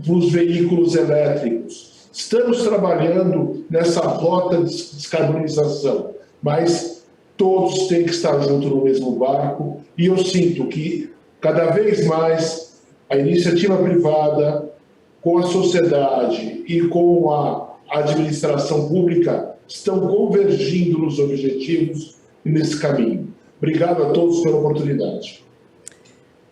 para os veículos elétricos. Estamos trabalhando nessa rota de descarbonização, mas todos têm que estar juntos no mesmo barco, e eu sinto que, cada vez mais, a iniciativa privada, com a sociedade e com a administração pública, estão convergindo nos objetivos e nesse caminho. Obrigado a todos pela oportunidade.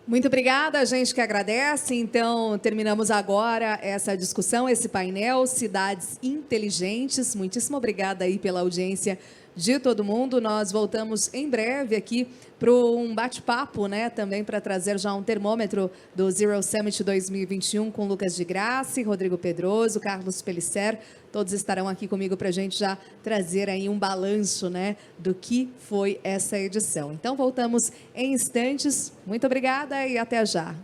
Muito obrigada, a gente que agradece. Então, terminamos agora essa discussão, esse painel Cidades Inteligentes. Muitíssimo obrigada aí pela audiência de todo mundo. Nós voltamos em breve aqui para um bate-papo, né? Também para trazer já um termômetro do Zero Summit 2021 com Lucas de Grassi, Rodrigo Pedroso, Carlos Pellicer. Todos estarão aqui comigo para a gente já trazer aí um balanço, né, do que foi essa edição. Então, voltamos em instantes. Muito obrigada e até já.